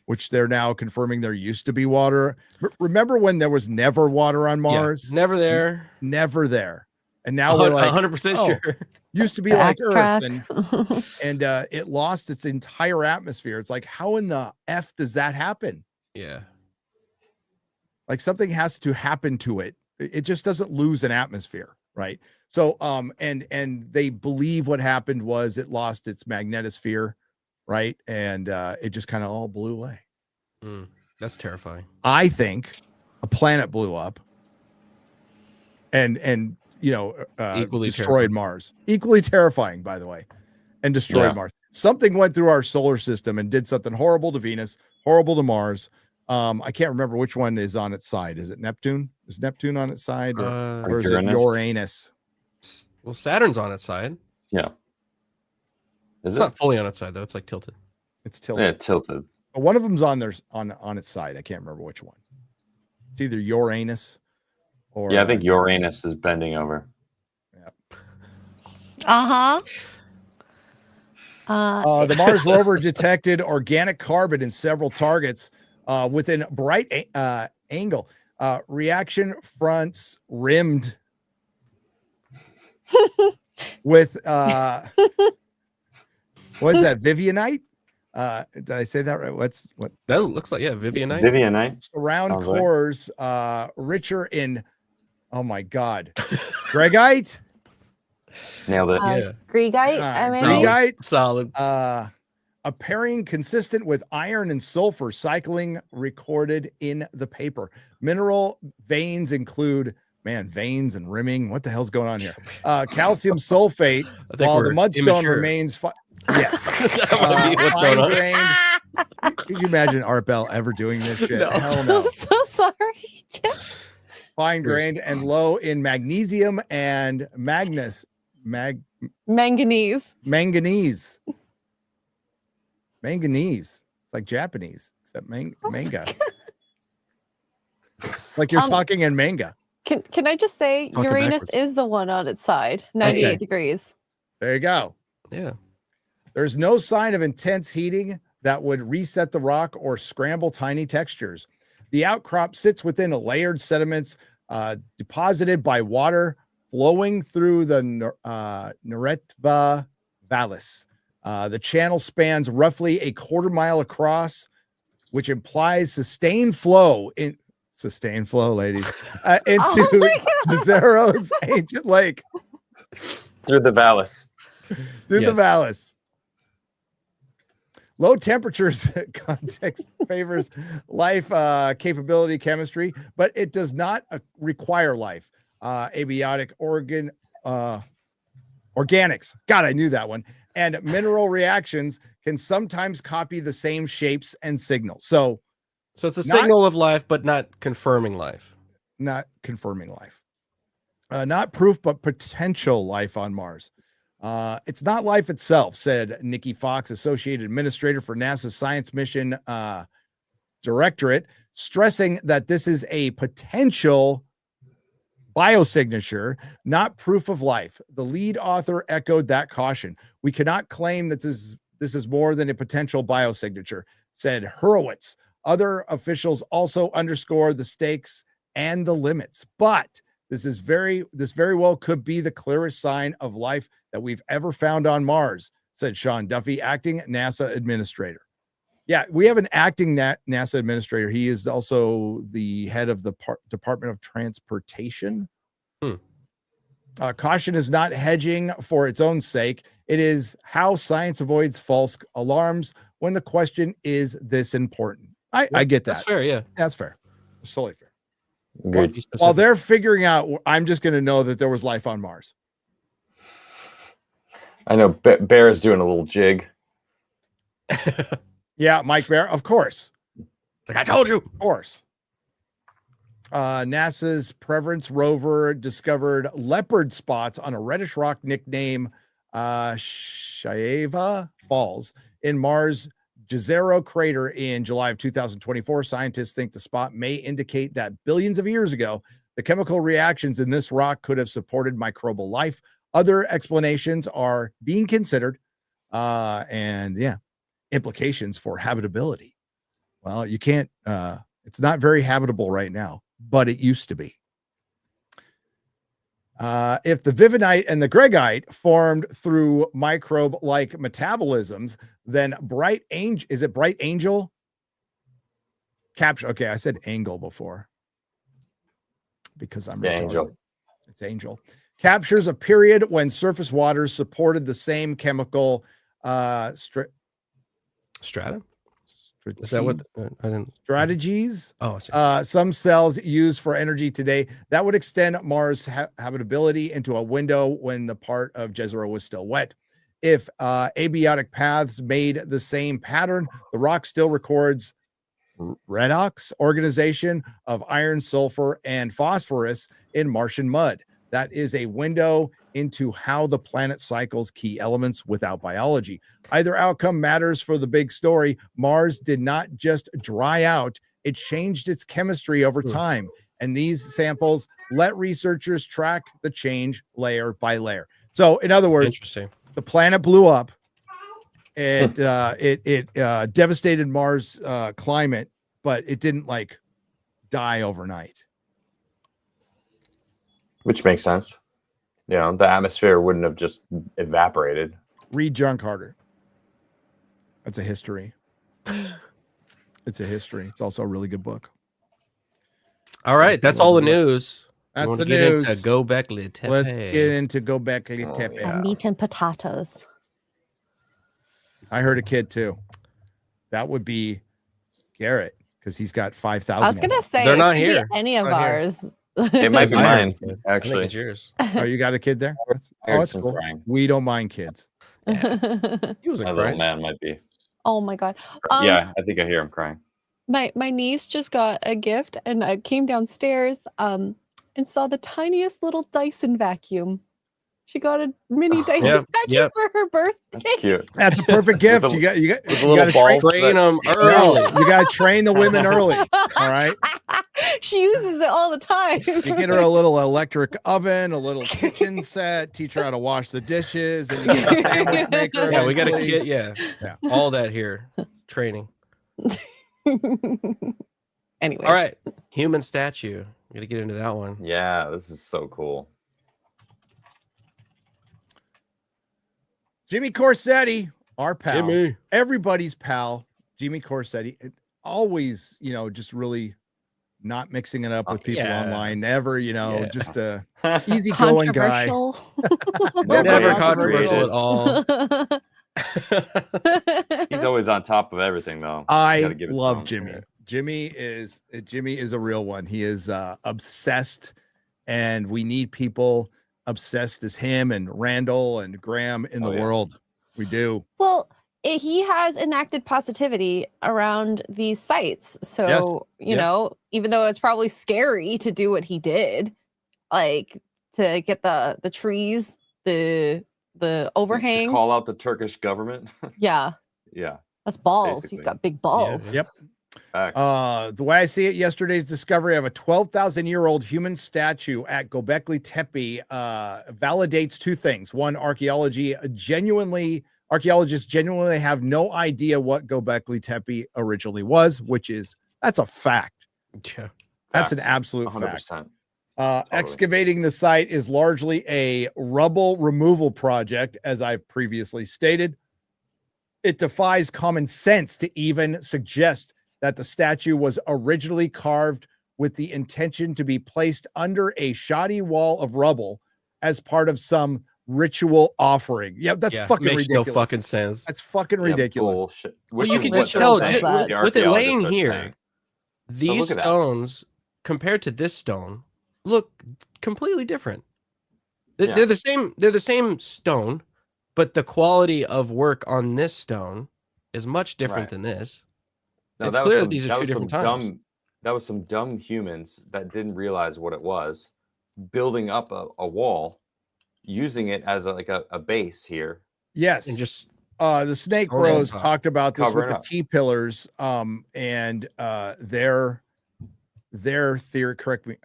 which they're now confirming there used to be water. Remember when there was never water on Mars? Yeah, never there. Never there. And now we're like 100% sure. Used to be like Earth, and it lost its entire atmosphere. It's like, how in the F does that happen? Yeah. Like something has to happen to it. It just doesn't lose an atmosphere, right? So and they believe what happened was it lost its magnetosphere, right? And it just kind of all blew away. That's terrifying. I think a planet blew up and equally destroyed terrifying. Mars. Equally terrifying, by the way, and destroyed Mars. Something went through our solar system and did something horrible to Venus, horrible to Mars. I can't remember which one is on its side. Is it Neptune? Is Neptune on its side, or is it Uranus? Well, Saturn's on its side. Yeah. It's not fully on its side though. It's like tilted. It's tilted. Yeah, tilted. One of them's on its side. I can't remember which one. It's either Uranus or I think Uranus is bending over. Yeah. The Mars rover detected organic carbon in several targets within bright angle. Reaction fronts rimmed with what's that? Vivianite? Did I say that right? What that looks like? Yeah, Vivianite. Vivianite. Surround cores richer in, oh my God, Gregite. Nailed it. Greigite. Greigite. Solid. A pairing consistent with iron and sulfur cycling recorded in the paper. Mineral veins include, veins and rimming. What the hell's going on here? Calcium sulfate, while the mudstone remains. Fine-grained. Could you imagine Art Bell ever doing this shit? No. Hell no. I'm so sorry. Fine-grained and low in magnesium and manganese. Manganese. It's like Japanese, except manga. Like you're talking in manga. Can I just say Talking Uranus backwards. is the one on its side, 98 degrees. There you go. Yeah. There's no sign of intense heating that would reset the rock or scramble tiny textures. The outcrop sits within a layered sediments deposited by water flowing through the Neretva Vallis. The channel spans roughly a quarter mile across, which implies sustained flow, ladies, into Jezzero's ancient lake. Through the Vallis. The Vallis. Low temperatures context favors life capability chemistry, but it does not require life. Abiotic organics. God, I knew that one. And mineral reactions can sometimes copy the same shapes and signals. So it's a signal of life, but not confirming life. Not confirming life. Not proof, but potential life on Mars. It's not life itself, said Nikki Fox, Associate Administrator for NASA's Science Mission Directorate, stressing that this is a potential biosignature, not proof of life. The lead author echoed that caution. We cannot claim that this is more than a potential biosignature, said Hurwitz. Other officials also underscored the stakes and the limits, but this very well could be the clearest sign of life that we've ever found on Mars, said Sean Duffy, acting NASA administrator. Yeah, we have an acting NASA administrator. He is also the head of the Department of Transportation. Caution is not hedging for its own sake. It is how science avoids false alarms when the question is this important. I get that. That's fair, yeah. That's fair. It's totally fair. Agreed. While they're figuring out, I'm just going to know that there was life on Mars. I know Bear is doing a little jig. Yeah, Mike Bear, of course. Like I told you. Of course. NASA's Preference rover discovered leopard spots on a reddish rock nicknamed Shaeva Falls in Mars' Jezero crater in July of 2024. Scientists think the spot may indicate that billions of years ago, the chemical reactions in this rock could have supported microbial life. Other explanations are being considered, and implications for habitability. Well, you can't, it's not very habitable right now, but it used to be. If the Vivinite and the Gregite formed through microbe-like metabolisms, then Bright Angel, is it Bright Angel? Capture, okay, I said angle before because I'm retarded. Angel. It's Angel. Captures a period when surface waters supported the same chemical Strata? Is that what I didn't strategies? Oh, sorry. Some cells used for energy today that would extend Mars' habitability into a window when the part of Jezero was still wet. If abiotic paths made the same pattern, the rock still records redox organization of iron, sulfur, and phosphorus in Martian mud. That is a window into how the planet cycles key elements without biology. Either outcome matters for the big story. Mars did not just dry out, it changed its chemistry over time. And these samples let researchers track the change layer by layer. So, in other words, Interesting. The planet blew up. It devastated Mars' climate, but it didn't like die overnight. Which makes sense. You know, the atmosphere wouldn't have just evaporated. Read John Carter. That's a history. It's a history. It's also a really good book. All right, that's all the news. That's You the wanna get news. into Gobekli Tepe. Let's get into Gobekli Tepe. And meat and potatoes. I heard a kid too. That would be Garrett because he's got 5,000. I was gonna say They're it not could be here. any of Not here. ours. It might be I heard mine, it, kid. actually. I think it's yours. Oh, you got a kid there? I heard That's some cool. crying. We don't mind kids. He was a My little cry. man might be. Oh my god. Yeah, I think I hear him crying. My niece just got a gift and I came downstairs and saw the tiniest little Dyson vacuum. She got a mini Dyson vacuum for her birthday. That's cute. That's a perfect gift. With a- you got with a you little got to train, ball. Train them no, early. you got to train the women early. All right. She uses it all the time. You get her a little electric oven, a little kitchen set, teach her how to wash the dishes, and you get a sandwich maker. Yeah, we got a eventually. kid. Yeah. Yeah. All that here. Training. Anyway. All right. Human statue. We got to get into that one. Yeah, this is so cool. Jimmy Corsetti, our pal, Jimmy. everybody's pal, Jimmy Corsetti. Always, just really not mixing it up with people Yeah. online. Never, Yeah. just a easygoing guy. Controversial. Never Nobody controversial at all. He's always on top of everything, though. You I gotta give it to love him. Jimmy. Jimmy is a real one. He is obsessed, and we need people obsessed as him and Randall and Graham in the Oh, yeah. world. We do. Well, he has enacted positivity around these sites. So, Yes. you know, even though it's probably scary to do what he did, like to get the trees, the overhang. To call out the Turkish government. Yeah, Yeah. that's balls. Basically. He's got big balls. Yep. Fact. The way I see it, yesterday's discovery of a 12,000-year-old human statue at Gobekli Tepe validates two things. One, archaeologists genuinely have no idea what Gobekli Tepe originally was, that's a fact. Yeah. That's an Facts. absolute 100%. fact. Excavating the site is largely a rubble removal project, as I've previously stated. it defies common sense to even suggest that the statue was originally carved with the intention to be placed under a shoddy wall of rubble as part of some ritual offering. Yeah, that's fucking makes ridiculous. no fucking sense. That's fucking ridiculous. Bullshit. Well, Which you is can what just tell says that. with it laying archaeologists are here, saying. these look at that. stones compared to this stone look completely different. Yeah. They're the same. They're the same stone, but the quality of work on this stone is much different Right. than this. No, It's that was clear some- that these are that two was some different times. That was some dumb humans that didn't realize what it was, building up a wall, using it as a base here. Yes. And just the Snake Hold on, Bros Tom. talked about this Cover with it the up. T-pillars, and their theory. Correct me.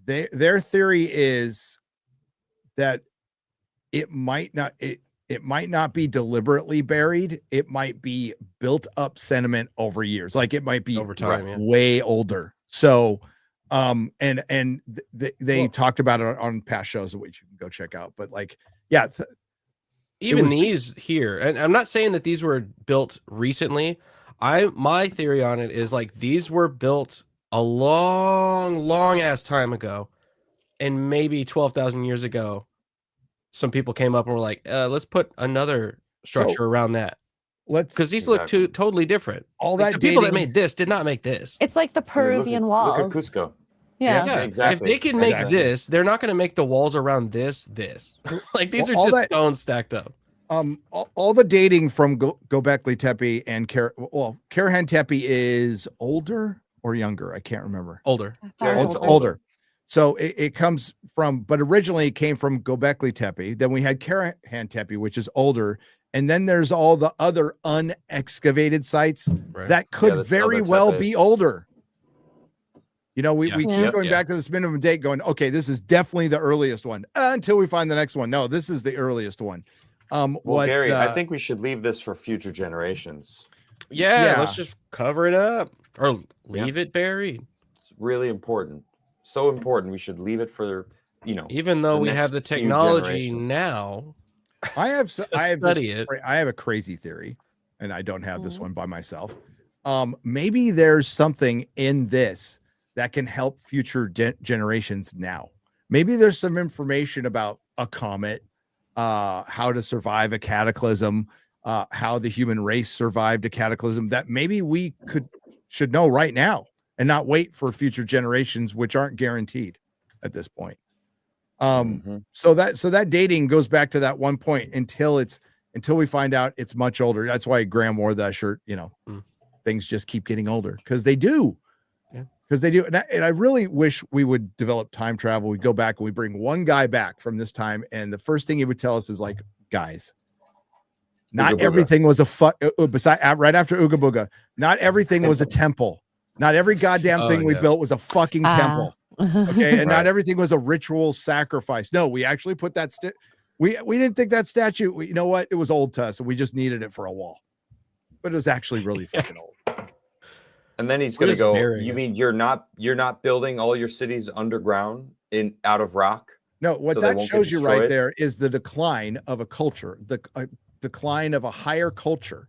Their theory is that it might not be deliberately buried. It might be built up sediment over years. Like it might be over time. Yeah. way older. So, they talked about it on past shows, which you can go check out. But like, yeah, Even was- these here, and I'm not saying that these were built recently. My theory on it is like these were built a long ass time ago, and maybe 12,000 years ago, some people came up and were like, let's put another structure around that. Because these look totally different. All Like, that the people that dating- made this did not make this. It's like the Peruvian walls. Look at Cusco. Yeah. Yeah, exactly. If they can make Exactly. this, they're not going to make the walls around this. Like these Well, are all just that- stones stacked up. all the dating from Gobekli Tepe and Karahan Tepe is older or younger. I can't remember. Older. It's Older. So it comes from, but originally it came from Gobekli Tepe. Then we had Karahan Tepe, which is older. And then there's all the other unexcavated sites Right. that could that's very other well Tepes. be older. You know, we Yeah. keep Yeah. going back to this minimum date going, okay, this is definitely the earliest one until we find the next one. No, this is the earliest one. Well, Gary, I think we should leave this for future generations. Yeah, Yeah. let's just cover it up or leave it buried. It's really important. So important. We should leave it for, Even though the we next have the few technology generations. now, I have study it. I have a crazy theory, and I don't have Mm-hmm. this one by myself. Maybe there's something in this that can help future generations now. Maybe there's some information about a comet, how to survive a cataclysm, how the human race survived a cataclysm that maybe we should know right now and not wait for future generations, which aren't guaranteed at this point. So that dating goes back to that one point until we find out it's much older. That's why Graham wore that shirt. Things just keep getting older because they do. Because they do. And I really wish we would develop time travel. We go back and we bring one guy back from this time. And the first thing he would tell us is like, guys, not Ooga booga. everything was right after Ooga Booga. Not everything was a temple. Not every goddamn thing we built was a fucking temple. Okay. And not everything was a ritual sacrifice. No, we actually put that we didn't think that statue, you know what? It was old to us. And we just needed it for a wall. But it was actually really fucking old. And then he's We're going to just go, burying you it. mean you're not building all your cities underground out of rock? No, what So they that won't get shows you right destroyed? there is the decline of a culture, the decline of a higher culture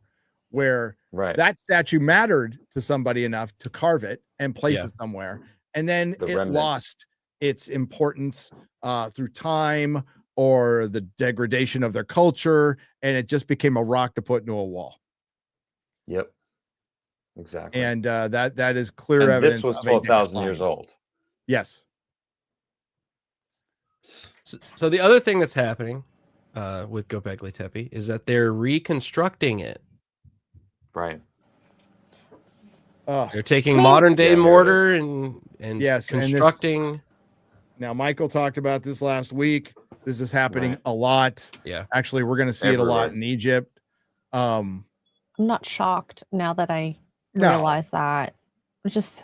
where Right. that statue mattered to somebody enough to carve it and place Yeah. it somewhere. And then The it remnants. lost its importance through time or the degradation of their culture. And it just became a rock to put into a wall. Yep. Exactly. And that is clear And evidence. this was of a 12,000 years decline. old. Yes. So the other thing that's happening with Gobekli Tepe is that they're reconstructing it. Right. Oh, They're taking I mean- modern day Yeah, here it mortar and Yes, and this- constructing. now Michael talked about this last week. This is happening Right. a lot. Yeah. Actually, we're going to see it a lot Everywhere. in Egypt. I'm not shocked now that I No. realize that. It's just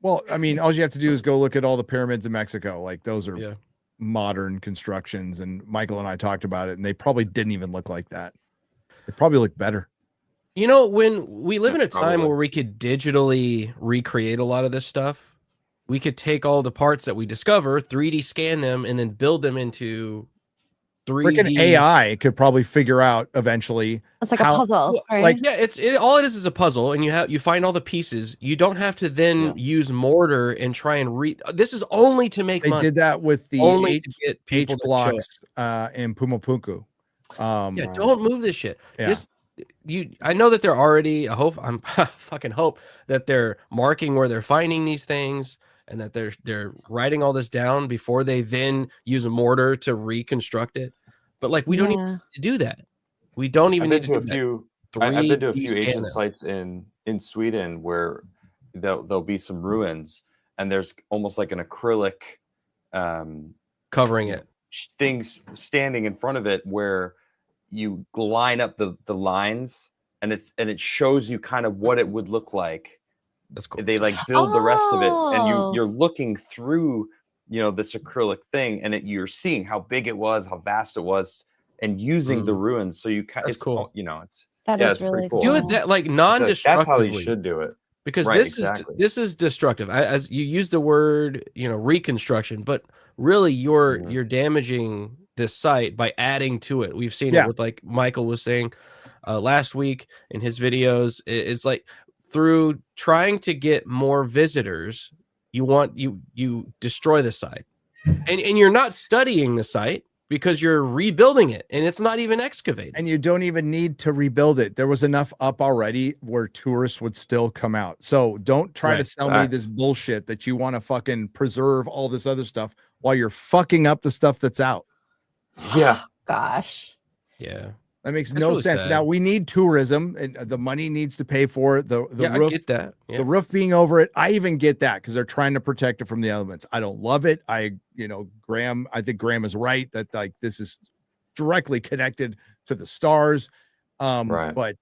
Well, I mean, all you have to do is go look at all the pyramids in Mexico. Like those are Yeah. modern constructions. And Michael and I talked about it, and they probably didn't even look like that. They probably look better. You know, when we live in a time Probably. where we could digitally recreate a lot of this stuff, we could take all the parts that we discover, 3D scan them, and then build them into freaking 3D AI could probably figure out eventually. It's like how- a puzzle, right? like- Yeah, all it is a puzzle, and you find all the pieces. You don't have to then use mortar and try and read. This is only to make They money. did that with the Only H, to get people H to show up. blocks in Pumapunku. Yeah, don't move this shit. Yeah. Just I know that they're already. I'm fucking hope that they're marking where they're finding these things and that they're writing all this down before they then use a mortar to reconstruct it. But like we don't even need to do that. We don't even need to do that. I've been to a 3D few scan ancient them. sites in Sweden where there'll be some ruins and there's almost like an acrylic covering it. Things standing in front of it where you line up the lines and it shows you kind of what it would look like. That's cool. They like build the rest of it and Oh. you're looking through this acrylic thing and you're seeing how big it was, how vast it was, and using the ruins. So you kind That's cool. It's That yeah, is it's pretty really cool. Do it that like non-destructively. That's how you should do it. Because Right, this exactly. is destructive. As you use the word, reconstruction, but really you're damaging this site by adding to it. We've seen it with, like Michael was saying last week in his videos. It's like through trying to get more visitors, you destroy the site, and you're not studying the site because you're rebuilding it and it's not even excavated. And you don't even need to rebuild it. There was enough up already where tourists would still come out. So don't try to sell me this bullshit that you want to fucking preserve all this other stuff while you're fucking up the stuff that's out. Yeah. Gosh. Yeah. That makes That's no really sense. sad. Now we need tourism and the money needs to pay for it. The roof, I get that. Yeah. the roof being over it. I even get that because they're trying to protect it from the elements. I don't love it. I think Graham is right that like this is directly connected to the stars. Right. But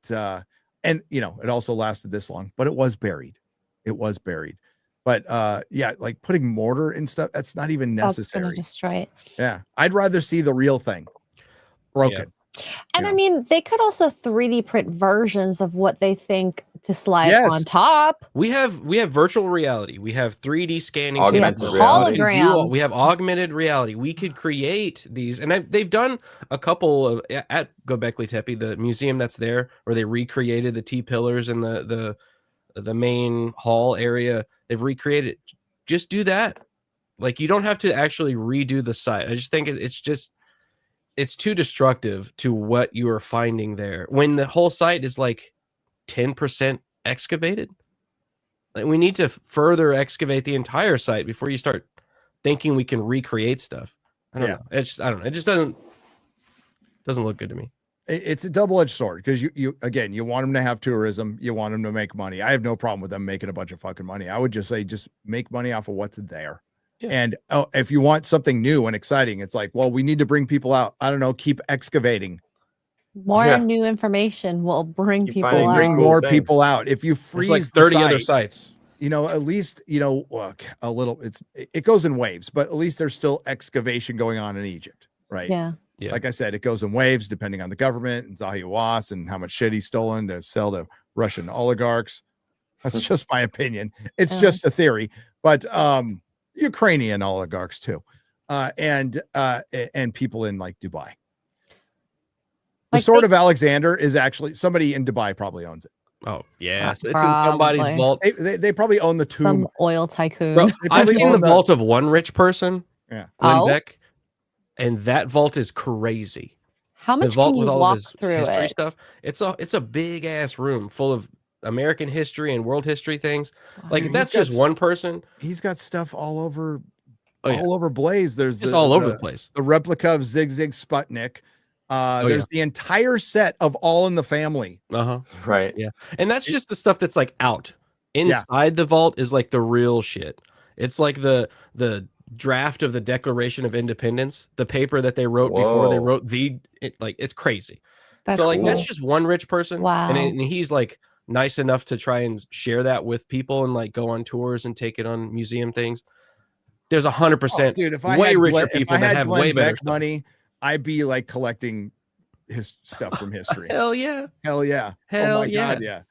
it also lasted this long, but it was buried. But like putting mortar and stuff, that's not even That's necessary. gonna destroy it. Yeah. I'd rather see the real thing broken. And I mean, they could also 3D print versions of what they think to slide on top. We have virtual reality. We have 3D scanning. Augmented We have holograms. We have augmented reality. We could create these, and they've done a couple of at Gobekli Tepe, the museum that's there, where they recreated the T pillars in the main hall area. They've recreated. Just do that. Like you don't have to actually redo the site. I just think it's too destructive to what you are finding there when the whole site is like 10% excavated. Like we need to further excavate the entire site before you start thinking we can recreate stuff. I don't know. I don't know. It just doesn't look good to me. It's a double-edged sword because you want them to have tourism, you want them to make money. I have no problem with them making a bunch of fucking money. I would just say just make money off of what's there. Yeah. And if you want something new and exciting, it's like, well, we need to bring people out. I don't know, keep excavating. More new information will bring people out. Bring more people out. If you freeze like 30 other sites, at least, a little, it goes in waves, but at least there's still excavation going on in Egypt, right? Yeah. Like I said, it goes in waves depending on the government and Zahi Was and how much shit he's stolen to sell to Russian oligarchs. That's just my opinion. It's just a theory, but Ukrainian oligarchs too, and people in like Dubai. The Sword of Alexander is actually somebody in Dubai probably owns it. Oh yes, it's in somebody's vault. They probably own the tomb. Some oil tycoon. Bro, I've seen the vault of one rich person. Yeah, Glenn Beck, and that vault is crazy. How much vault can you with all walk of his through history it? stuff? It's a big ass room full of American history and world history things. Like if that's just one person. He's got stuff all over, all over Blaze. There's just all over the place. The replica of Zig Zig Sputnik. There's the entire set of All in the Family. Right. Yeah. And that's just the stuff that's like out. Inside the vault is like the real shit. It's like the draft of the Declaration of Independence, the paper that they wrote before they wrote it's crazy. That's so cool. that's just one rich person. Wow. And he's like nice enough to try and share that with people and like go on tours and take it on museum things. There's 100% dude, if I way had richer people that have way better stuff. money, I'd be like collecting his stuff from history. Hell yeah. Hell yeah. Hell oh my God, yeah.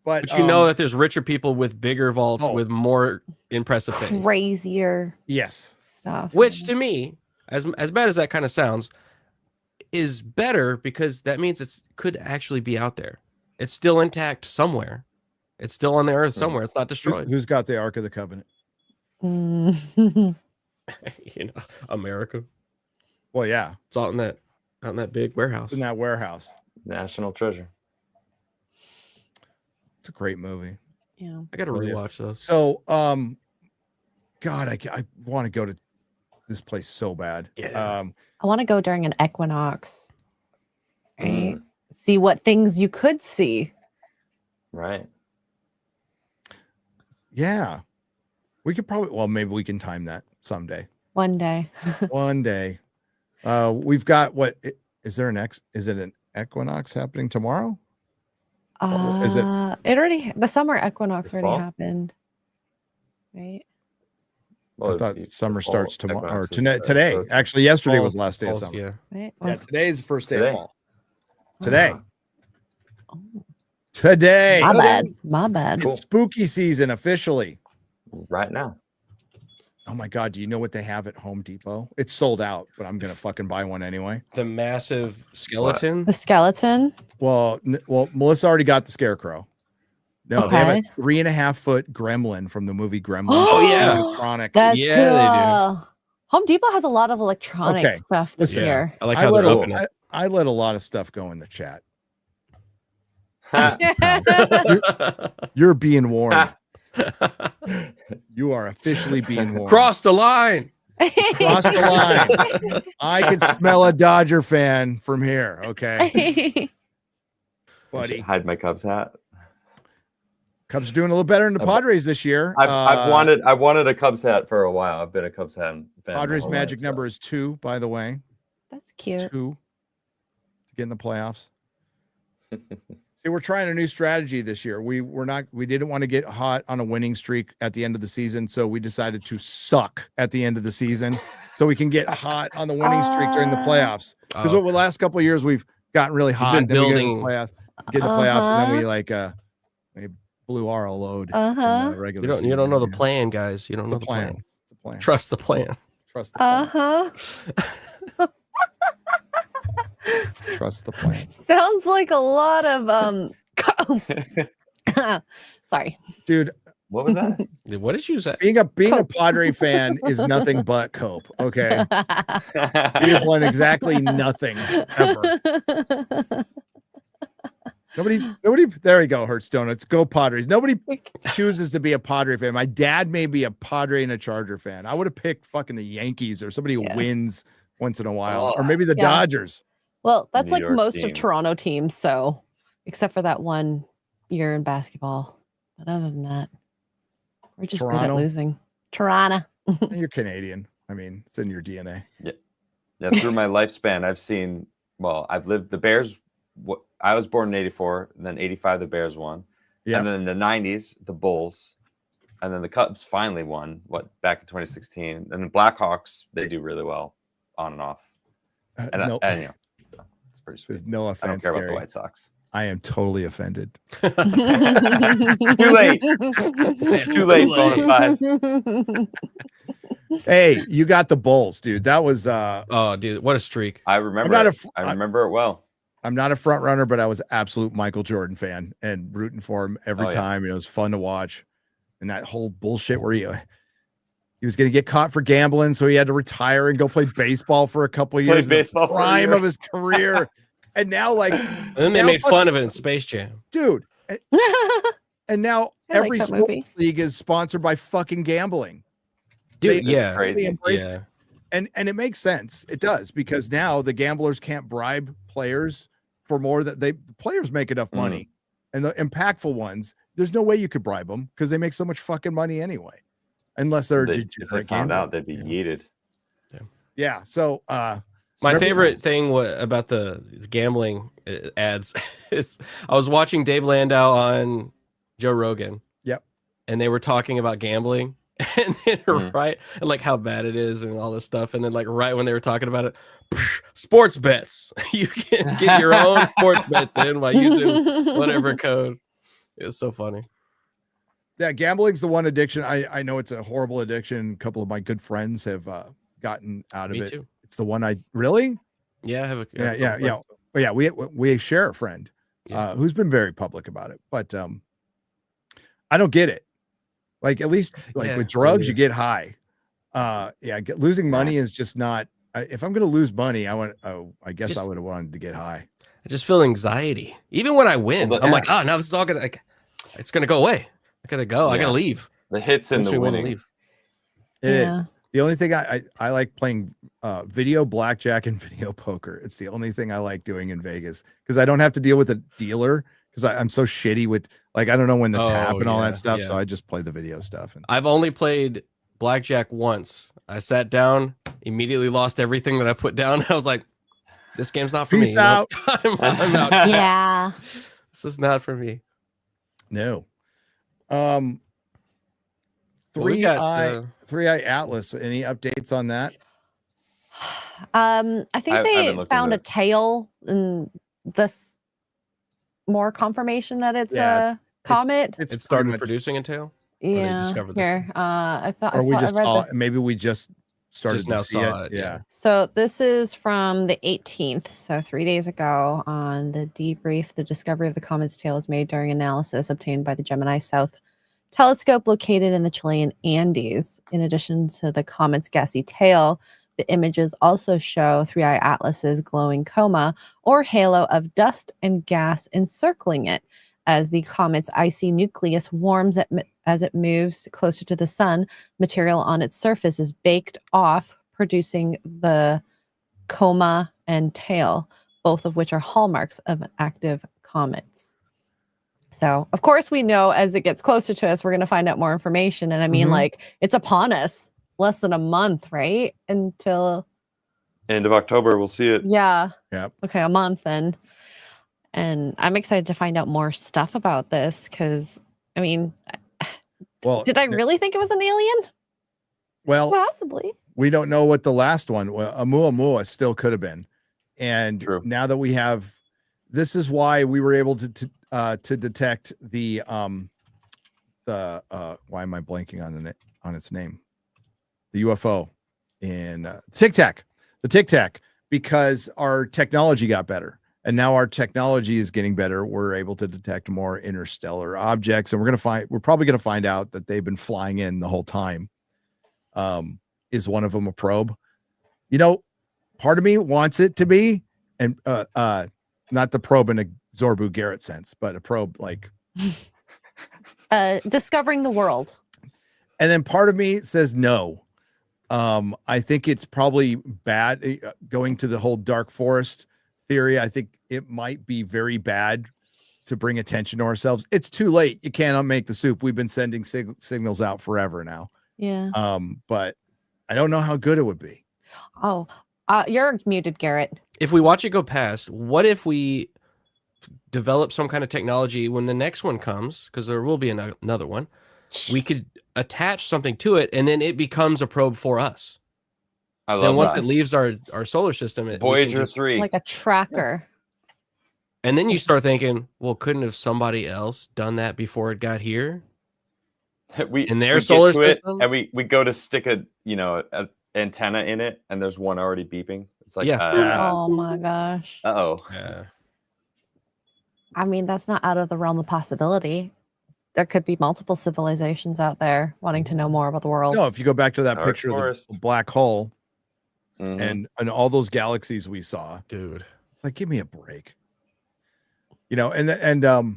But you know that there's richer people with bigger vaults with more impressive things. Crazier yes stuff. Which to me, as bad as that kind of sounds, is better because that means it could actually be out there. It's still intact somewhere. It's still on the earth somewhere. It's not destroyed. Who's got the Ark of the Covenant? America. Well, yeah, It's out in that big warehouse. in that warehouse. National treasure. It's a great movie. Yeah. I got to Really is. rewatch those. So, God, I want to go to this place so bad. Yeah. I want to go during an equinox. Right? See what things you could see. Right. Yeah, we could probably. Well, maybe we can time that someday. One day. One day. We've got what? Is there Is it an equinox happening tomorrow? Is it? It already, the summer equinox This already fall? happened. Right? I thought the summer fall starts tomorrow or equinox is, today. so- Actually, yesterday was Falls- last day of falls, summer. Yeah. Right? Yeah, today is the first day Today? of fall. Today. Oh, Today. my bad. My bad. It's spooky season officially. Right now. Oh my God. Do you know what they have at Home Depot? It's sold out, but I'm going to fucking buy one anyway. The massive skeleton. The skeleton. Well, Melissa already got the scarecrow. No, they have Okay. a 3.5-foot gremlin from the movie Gremlins. Oh, yeah. Electronic. That's Yeah, cool. they do. Home Depot has a lot of electronic Okay, stuff this listen. year. I like I how let, they're a, open it. I let a lot of stuff go in the chat. You're being warned. You are officially being warned. Cross the line. Cross the line. I can smell a Dodger fan from here. Okay, buddy. Hide my Cubs hat. Cubs are doing a little better than the Padres this year. I've wanted a Cubs hat for a while. I've been a Cubs fan. Padres' magic number is 2, by the way. That's cute. 2 to get in the playoffs. See, we're trying a new strategy this year. We didn't want to get hot on a winning streak at the end of the season, so we decided to suck at the end of the season so we can get hot on the winning streak during the playoffs. Because over the last couple of years we've gotten really hot, been then we building- get in the playoffs, and then we blew our load. in the Uh-huh. regular You don't know the season. plan, guys. You don't It's know a the plan. plan. It's a plan. Trust the plan. Trust the plan. Uh-huh. Trust the plan. Sounds like a lot of sorry. Dude, What was that? What did you say? being a Padre fan is nothing but cope. Okay. We have won exactly nothing ever. Nobody. There you go. Hurts donuts. Go Padres. Nobody chooses to be a Padre fan. My dad may be a Padre and a Charger fan. I would have picked fucking the Yankees or somebody who Yeah. wins once in a while, Oh. or maybe the Yeah. Dodgers. Well, that's New like York most of teams. Toronto teams, so except for that one year in basketball. But other than that, we're just good Toronto? at losing. Toronto. You're Canadian. I mean, it's in your DNA. Yeah, through my lifespan, I've lived the Bears. I was born in '84, and then '85 the Bears won, Yeah. and then in the '90s the Bulls, and then the Cubs finally won. Back in 2016, and the Blackhawks, they do really well on and off, and No, so it's pretty sweet. there's no I don't offense, care about Gary. the White Sox. I am totally offended. Too late. Too late. Bonafide. Hey, you got the Bulls, dude. That was Oh, dude, what a streak! I remember. not a it. f- I remember it well. I'm not a front runner, but I was an absolute Michael Jordan fan and rooting for him every Oh, yeah. time. It was fun to watch. And that whole bullshit where he was going to get caught for gambling, so he had to retire and go play baseball for a couple of Play years. in the baseball for a prime year. of his career. And now, like, And then they now made fuck- fun of it in Space Jam. dude. And now I like every that sports movie. league is sponsored by fucking gambling. Dude, They- yeah, crazy. They embrace yeah. and it makes sense. It does, because now the gamblers can't bribe players for more that the players make enough money, and the impactful ones, there's no way you could bribe them because they make so much fucking money anyway, unless they're If they degenerate found gamblers. out, they'd be yeeted. Yeah. So My Remember- favorite thing about the gambling ads is I was watching Dave Landau on Joe Rogan. Yep. And they were talking about gambling and then Mhm. right and like how bad it is and all this stuff. And then like right when they were talking about it, sports bets. You can get your own sports bets in by using whatever code. It's so funny. yeah, gambling's the one addiction. I know it's a horrible addiction. A couple of my good friends have gotten out of Me it. too. It's the one I really. Yeah, I have a Yeah. We share a friend who's been very public about it, but I don't get it. Like at least like with drugs, you get high. Losing money is just not. If I'm going to lose money, I guess I would have wanted to get high. I just feel anxiety. Even when I win, I'm like, oh, now this is all gonna it's gonna go away. I gotta go. I gotta leave. The hits and the winning. Leave. It is. The only thing I like playing video blackjack and video poker. It's the only thing I like doing in Vegas because I don't have to deal with a dealer because I'm so shitty with like I don't know when to tap and all that stuff. So I just play the video stuff. And I've only played blackjack once. I sat down, immediately lost everything that I put down. I was like, this game's not for me. Peace out. I'm out. Yeah. This is not for me. No. We got 3i Atlas. Any updates on that? I think they found a tail and this more confirmation that it's a comet. It started producing a tail. Yeah. Here. I thought or we just saw maybe we just started to see it. Yeah. So this is from the 18th. So 3 days ago on the debrief, the discovery of the comet's tail is made during analysis obtained by the Gemini South telescope located in the Chilean Andes. In addition to the comet's gassy tail, the images also show 3i Atlas's glowing coma or halo of dust and gas encircling it. As the comet's icy nucleus warms as it moves closer to the sun, material on its surface is baked off, producing the coma and tail, both of which are hallmarks of active comets. So, of course, we know as it gets closer to us, we're going to find out more information. And I mean, like, it's upon us less than a month, right? Until end of October, we'll see it. Yeah. Yeah. Okay, a month then. And I'm excited to find out more stuff about this because, I mean, did I really think it was an alien? Well, possibly. We don't know what the last one, Oumuamua, still could have been. And now that we have, this is why we were able to detect the why am I blanking on its name? The UFO in Tic Tac, because our technology got better. And now our technology is getting better. We're able to detect more interstellar objects, and we're probably going to find out that they've been flying in the whole time. Is one of them a probe? You know, part of me wants it to be, and not the probe in a Zorbu Garrett sense, but a probe like discovering the world. And then part of me says no. I think it's probably bad going to the whole dark forest theory. I think it might be very bad to bring attention to ourselves. It's too late. You can't unmake the soup. We've been sending signals out forever now. Yeah. But I don't know how good it would be. Oh, you're muted, Garrett. If we watch it go past, what if we develop some kind of technology when the next one comes? Because there will be another one. We could attach something to it, and then it becomes a probe for us. I love then once that. it leaves our solar system, Voyager 3, like a tracker. And then you start thinking, well, couldn't have somebody else done that before it got here? In their solar system, and we go to stick a antenna in it, and there's one already beeping. It's like, oh my gosh. Yeah. I mean, that's not out of the realm of possibility. There could be multiple civilizations out there wanting to know more about the world. No, if you go back to that picture of the black hole and all those galaxies we saw, dude, it's like, give me a break. You know, and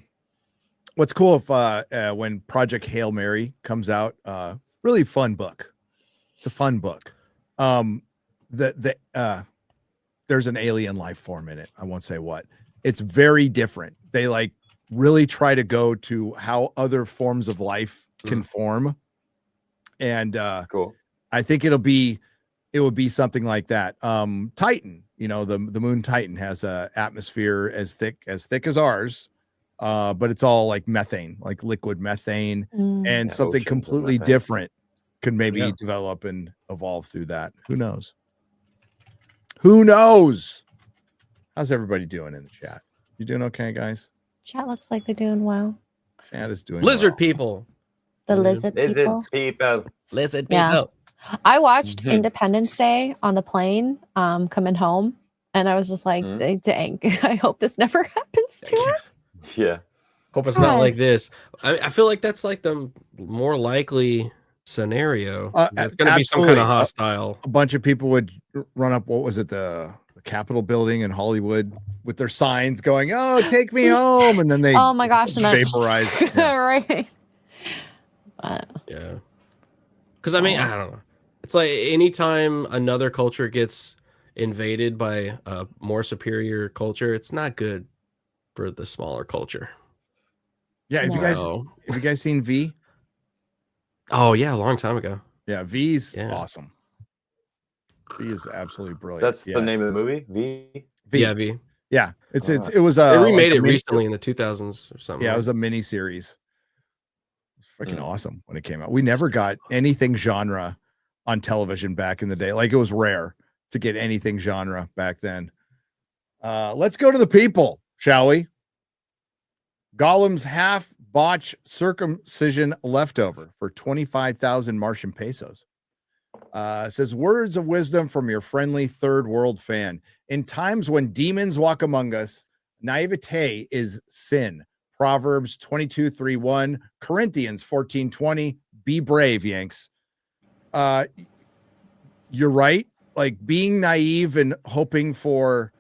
what's cool if when Project Hail Mary comes out, really fun book. It's a fun book. There's an alien life form in it. I won't say what. It's very different. They like really try to go to how other forms of life can form. And cool. I think it would be something like that. Titan, you know, the moon Titan has a atmosphere as thick as ours, but it's all like methane, like liquid methane, and something completely different could maybe develop and evolve through that. Who knows? How's everybody doing in the chat? You doing okay, guys? Chat looks like they're doing well. Chat is doing lizard well. people. The lizard people. Lizard people. Yeah. I watched Mhm. Independence Day on the plane coming home, and I was just like, dang, I hope this never happens to us. Yeah. Hope it's not God. like this. I feel like that's like the more likely scenario. It's going to be some kind absolutely. of hostile. A bunch of people would run up, what was it, the Capitol building in Hollywood with their signs going, "Oh, take me home," and then they Oh my gosh, and then vaporize. Yeah. right. Yeah. Because I mean, I don't know. It's like anytime another culture gets invaded by a more superior culture, it's not good for the smaller culture. Yeah, have you guys seen V? Oh yeah, a long time ago. Yeah, V's Yeah. awesome. V is absolutely brilliant. That's the name of the movie. V. Yeah, V. Yeah, it was They remade like it recently in the 2000s or something. Yeah, right? it was a mini series. Freaking awesome when it came out. We never got anything genre on television back in the day. Like, it was rare to get anything genre back then. Let's go to the people, shall we? Gollum's half botch circumcision leftover for 25,000 Martian pesos. Says, words of wisdom from your friendly third world fan. In times when demons walk among us, naivete is sin. Proverbs 22:3-1, Corinthians 14:20. Be brave, Yanks. You're right. Like, being naive and hoping for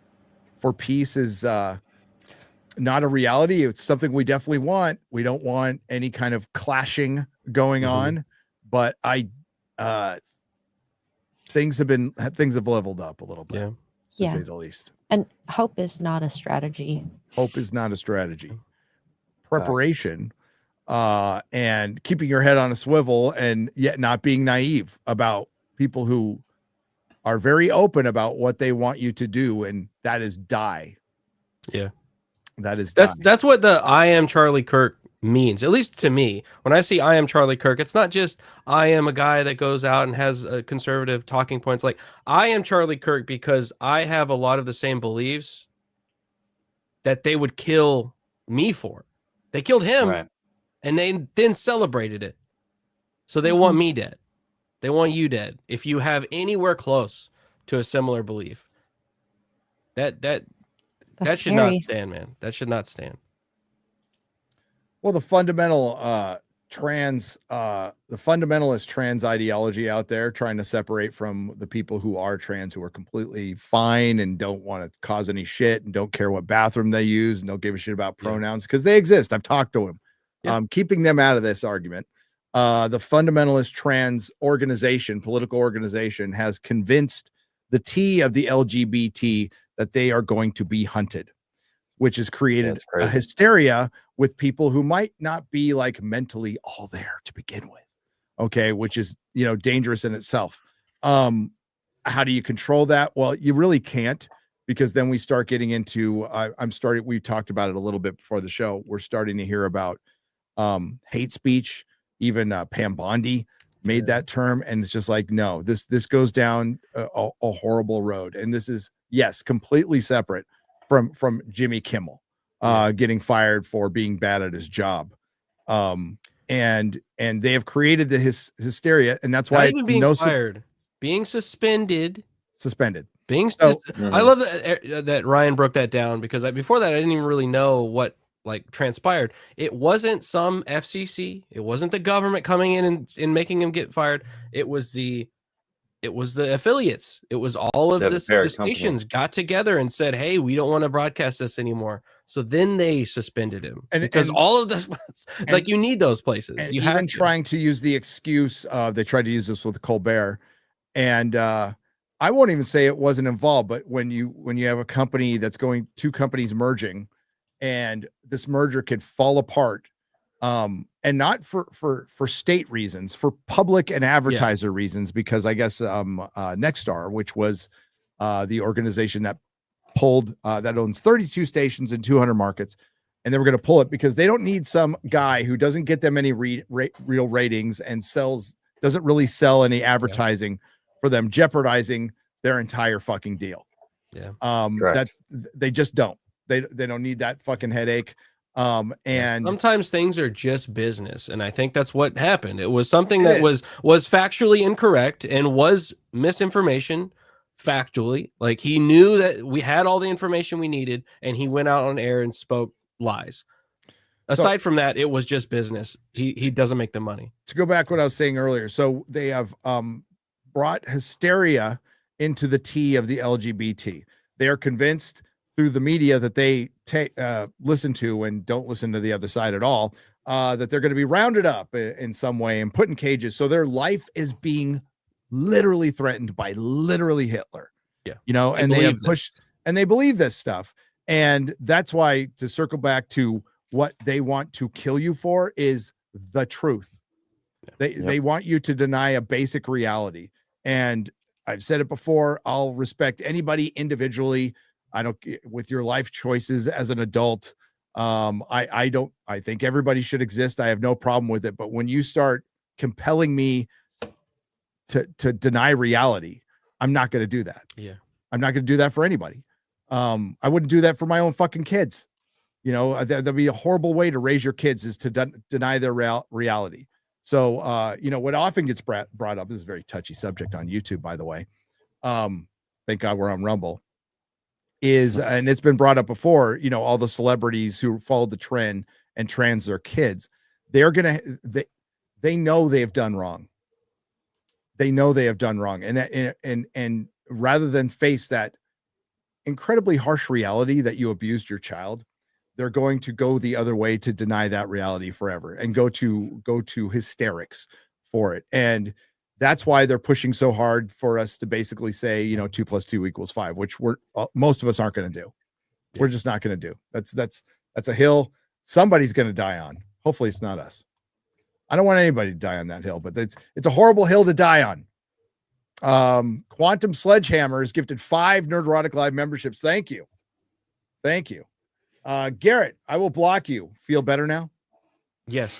peace is not a reality. It's something we definitely want. We don't want any kind of clashing going on, but things have leveled up a little bit, to say the least. And hope is not a strategy. Hope is not a strategy. Preparation, and keeping your head on a swivel, and yet not being naive about people who are very open about what they want you to do, and that is die. Yeah. That's what the I am Charlie Kirk means, at least to me. When I see I am Charlie Kirk, it's not just I am a guy that goes out and has conservative talking points. Like, I am Charlie Kirk because I have a lot of the same beliefs that they would kill me for. They killed him, and they then celebrated it. So they want me dead. They want you dead if you have anywhere close to a similar belief. That should not stand, man. That should not stand. Well, the fundamentalist trans ideology out there, trying to separate from the people who are trans, who are completely fine and don't want to cause any shit and don't care what bathroom they use and don't give a shit about pronouns, because they exist. I've talked to them. Keeping them out of this argument. The fundamentalist trans organization, political organization, has convinced the T of the LGBT that they are going to be hunted, which has created a hysteria with people who might not be like mentally all there to begin with. Okay. Which is, dangerous in itself. How do you control that? Well, you really can't, because then we start getting into, we talked about it a little bit before the show. We're starting to hear about hate speech. Even Pam Bondi made that term, and it's just like, no, this goes down a horrible road. And this is, yes, completely separate from Jimmy Kimmel getting fired for being bad at his job. And they have created the hysteria, and that's why not even being fired, being suspended. I love that Ryan broke that down, because before that I didn't even really know what transpired. It wasn't some FCC. It wasn't the government coming in and making him get fired. It was the affiliates. It was all of the stations got together and said, "Hey, we don't want to broadcast this anymore." So then they suspended him, because all of this, you need those places. And you even have trying to use the excuse of, they tried to use this with Colbert, and I won't even say it wasn't involved, but when you have a company that's going, two companies merging, and this merger could fall apart, and not for state reasons, for public and advertiser reasons, because I guess Nexstar, which was the organization that pulled that owns 32 stations in 200 markets, and they were going to pull it because they don't need some guy who doesn't get them any real ratings and doesn't really sell any advertising for them, jeopardizing their entire fucking deal. That they just don't. They don't need that fucking headache. And sometimes things are just business, and I think that's what happened. It was something It that is. was factually incorrect and was misinformation factually. Like, he knew that we had all the information we needed, and he went out on air and spoke lies. Aside from that, it was just business. He doesn't make the money. To go back what I was saying earlier, so they have brought hysteria into the T of the LGBT. They are convinced through the media that they listen to and don't listen to the other side at all, that they're going to be rounded up in some way and put in cages. So their life is being literally threatened by literally Hitler. Yeah. You know, and they have pushed and they believe this stuff. And that's why, to circle back to what they want to kill you for, is the truth. They want you to deny a basic reality. And I've said it before, I'll respect anybody individually. I don't, with your life choices as an adult. I think everybody should exist. I have no problem with it. But when you start compelling me to deny reality, I'm not going to do that. Yeah. I'm not going to do that for anybody. I wouldn't do that for my own fucking kids. You know, that'd be a horrible way to raise your kids, is to deny their reality. So, you know, what often gets brought up, this is a very touchy subject on YouTube, by the way. Thank God we're on Rumble. And it's been brought up before, you know, all the celebrities who followed the trend and trans their kids, they know they have done wrong. They know they have done wrong. And rather than face that incredibly harsh reality that you abused your child, they're going to go the other way to deny that reality forever and go to hysterics for it. And that's why they're pushing so hard for us to basically say, you know, 2 + 2 = 5, which most of us aren't going to do. Yeah. We're just not going to do. That's a hill somebody's going to die on. Hopefully it's not us. I don't want anybody to die on that hill, but it's a horrible hill to die on. Quantum Sledgehammer has gifted 5 Nerdrotic Live memberships. Thank you. Garrett, I will block you. Feel better now? Yes.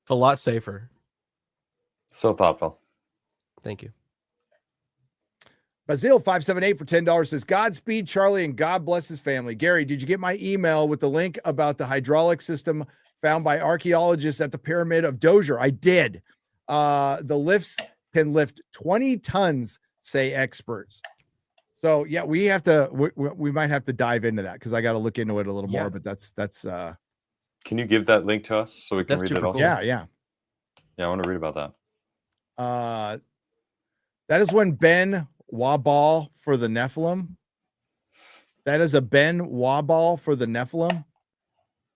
A lot safer. So thoughtful. Thank you. Basil 578 for $10 says, Godspeed, Charlie, and God bless his family. Gary, did you get my email with the link about the hydraulic system found by archaeologists at the Pyramid of Djoser? I did. The lifts can lift 20 tons, say experts. So yeah, we might have to dive into that, because I got to look into it a little more. But that's. Can you give that link to us so we can read it? Also? Cool. Yeah. I want to read about that. That is when Ben Wabal for the Nephilim. That is a Ben Wabal for the Nephilim.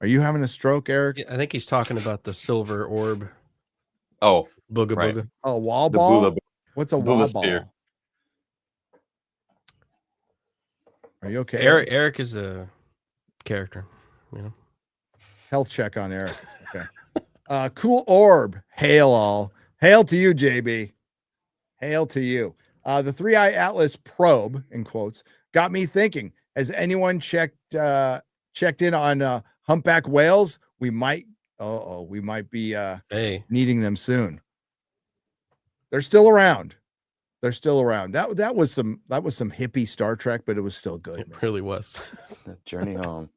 Are you having a stroke, Eric? Yeah, I think he's talking about the silver orb. Oh, booga right. booga. Oh, Wabal. What's a Wabal? Are you okay? Eric is a character, you know. Health check on Eric. Okay. Cool orb. Hail all. Hail to you, JB. Hail to you. The 3-Eye Atlas probe, in quotes, got me thinking. Has anyone checked in on humpback whales? We might be needing them soon. They're still around. That was some hippie Star Trek, but it was still good. It really was. Journey home.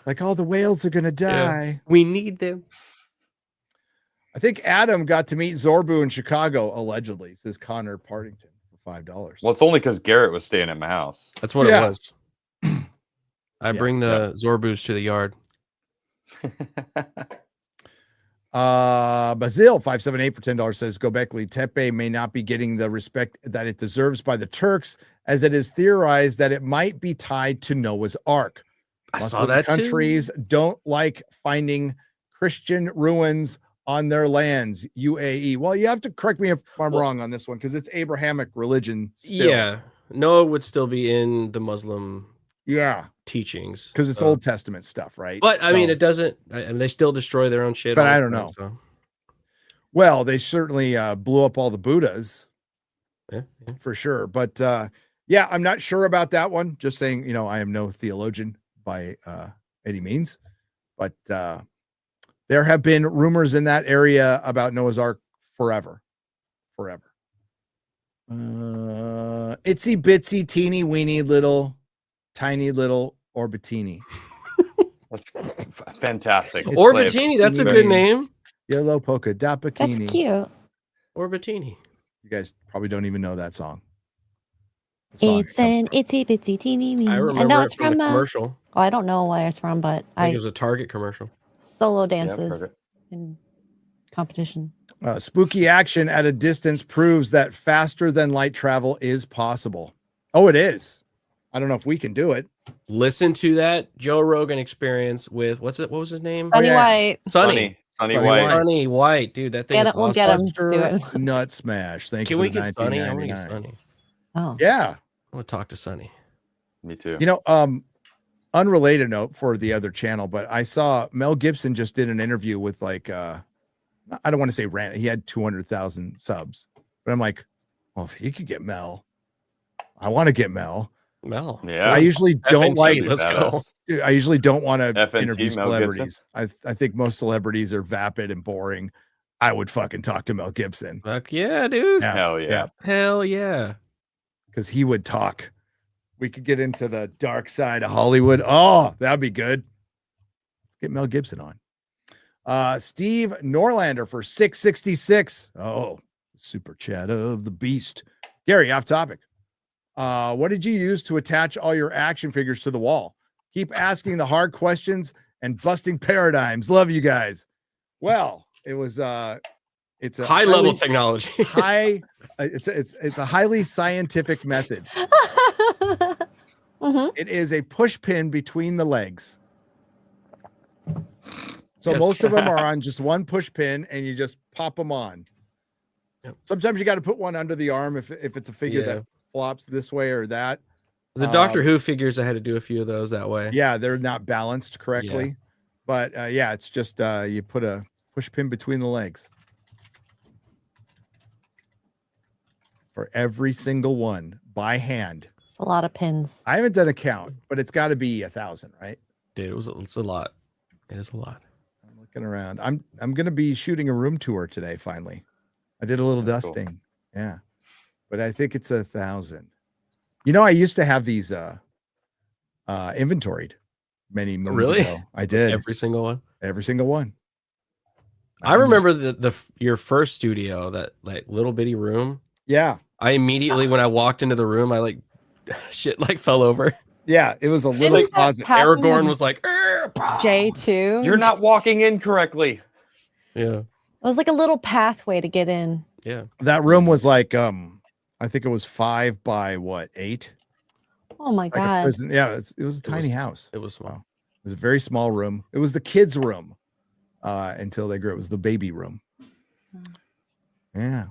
Like, all the whales are gonna die. Yeah, we need them. I think Adam got to meet Zorbu in Chicago, allegedly, says Connor Partington, for $5. Well, it's only because Garrett was staying at my house. That's what it was. I bring the Zorbus to the yard. Basil 578 for $10 says, Gobekli Tepe may not be getting the respect that it deserves by the Turks, as it is theorized that it might be tied to Noah's Ark. I saw that countries too. Don't like finding Christian ruins on their lands. UAE. Well, you have to correct me if I'm wrong on this one, because it's Abrahamic religion still. Yeah, Noah would still be in the Muslim teachings, because it's Old Testament stuff, right? But I mean, it doesn't. I mean, they still destroy their own shit. But I don't know. So. Well, they certainly blew up all the Buddhas, for sure. But I'm not sure about that one. Just saying, you know, I am no theologian by any means, but there have been rumors in that area about Noah's Ark forever. Itsy bitsy teeny weeny little tiny little Orbatini. That's fantastic. It's Orbatini, that's a good name. Yellow polka dot bikini. That's cute. Orbatini. You guys probably don't even know that song. It's an itsy bitsy teeny weeny. I remember know it it's from the from commercial. Oh, I don't know where it's from, but I think it was a Target commercial. Solo I've heard dances it. in competition. Spooky action at a distance proves that faster than light travel is possible. Oh, it is. I don't know if we can do it. Listen to that Joe Rogan experience with what was his name? Sunny yeah. White. Sonny Sunny White. White. Sonny White, dude. That thing Get is it, we'll awesome. get 'em. Let's do Buster it. Nut Smash. Thank Can you we for get Sonny? I want to get 1999. Sonny. Oh. Yeah. I want to talk to Sonny. Me too. You know, unrelated note for the other channel, but I saw Mel Gibson just did an interview with like I don't want to say rant. He had 200,000 subs, but I'm like, well, if he could get Mel, I want to get Mel. Mel. Yeah. I usually don't FNT, like. let's go. I usually don't want to FNT, interview Mel celebrities. I think most celebrities are vapid and boring. I would fucking talk to Mel Gibson. Fuck yeah, dude. Yeah. Hell yeah. Hell yeah. Because he would talk. We could get into the dark side of Hollywood. Oh, that'd be good. Let's get Mel Gibson on. Steve Norlander for 666. Oh, super chat of the beast. Gary, off topic. What did you use to attach all your action figures to the wall? Keep asking the hard questions and busting paradigms. Love you guys. Well, it was it's a High level technology. it's a highly scientific method. Mm-hmm. It is a push pin between the legs. So Yes. most of them are on just one push pin and you just pop them on. Yep. Sometimes you got to put one under the arm if it's a figure that flops this way or that. The Doctor Who figures, I had to do a few of those that way. Yeah, they're not balanced correctly. But yeah, it's just you put a push pin between the legs. For every single one by hand. It's a lot of pins. I haven't done a count, but it's got to be 1,000, right? Dude, it's a lot. It is a lot. I'm looking around. I'm going to be shooting a room tour today. Finally, I did a little That's cool. dusting. Yeah, but I think it's 1,000. You know, I used to have these inventoried many moons Really? ago. I did Every single one. every single one. I remember your first studio, that like little bitty room. Yeah, I immediately, when I walked into the room, I shit fell over. yeah. It was a little Didn't that closet. happen Aragorn with was like, J2. You're not walking in correctly. yeah, It was like a little pathway to get in. yeah. That room was like I think it was 5 by 8? Oh my Like a god. prison. Yeah, it was a tiny was- house. It was small. Wow. It was a very small room. It was the kids' room until they grew. It was the baby room. Yeah,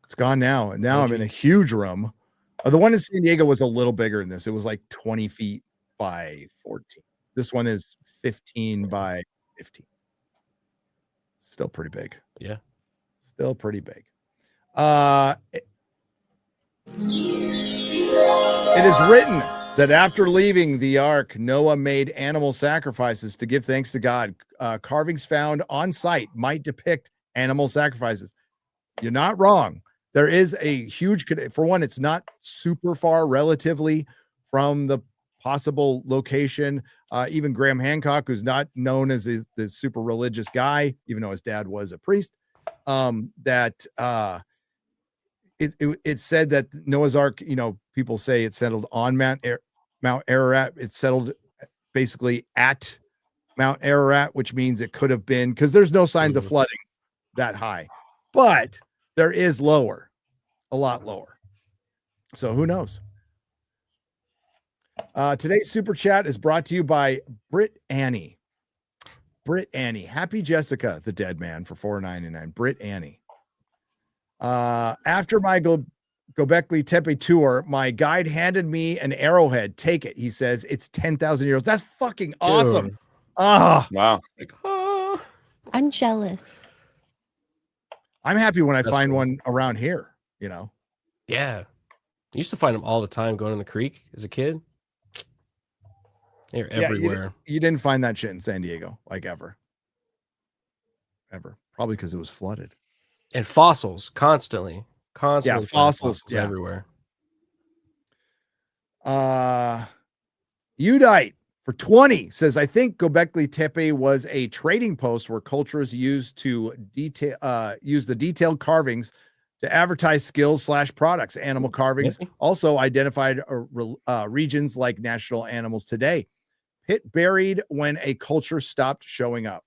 it's gone now. And now I'm in a huge room. The one in San Diego was a little bigger than this. It was like 20 feet by 14. This one is 15 by 15. Still pretty big. Yeah. Still pretty big. It is written that after leaving the ark, Noah made animal sacrifices to give thanks to God. Carvings found on site might depict animal sacrifices. You're not wrong. There is a huge, for one, it's not super far relatively from the possible location. Even Graham Hancock, who's not known as the super religious guy, even though his dad was a priest, it said that Noah's Ark, people say it settled on Mount Ararat. It settled basically at Mount Ararat, which means it could have been, because there's no signs of flooding that high, but there is lower, a lot lower. So who knows? Today's super chat is brought to you by Britt Annie. Britt Annie. Happy Jessica, the dead man, for $4.99. Britt Annie. After my Gobekli Tepe tour, my guide handed me an arrowhead. Take it. He says it's 10,000 euros. That's fucking awesome. Dude. Ah, Wow. I'm jealous. I'm happy when I That's find cool. one around here, Yeah. I used to find them all the time going in the creek as a kid. They're Yeah, everywhere. You didn't find that shit in San Diego, like ever. Probably because it was flooded. And fossils constantly. Constantly. Yeah, fossils, yeah. everywhere. Udite for 20 says, I think Gobekli Tepe was a trading post where cultures used to use the detailed carvings to advertise skills / products. Animal carvings also identified regions like national animals today. Pit buried when a culture stopped showing up.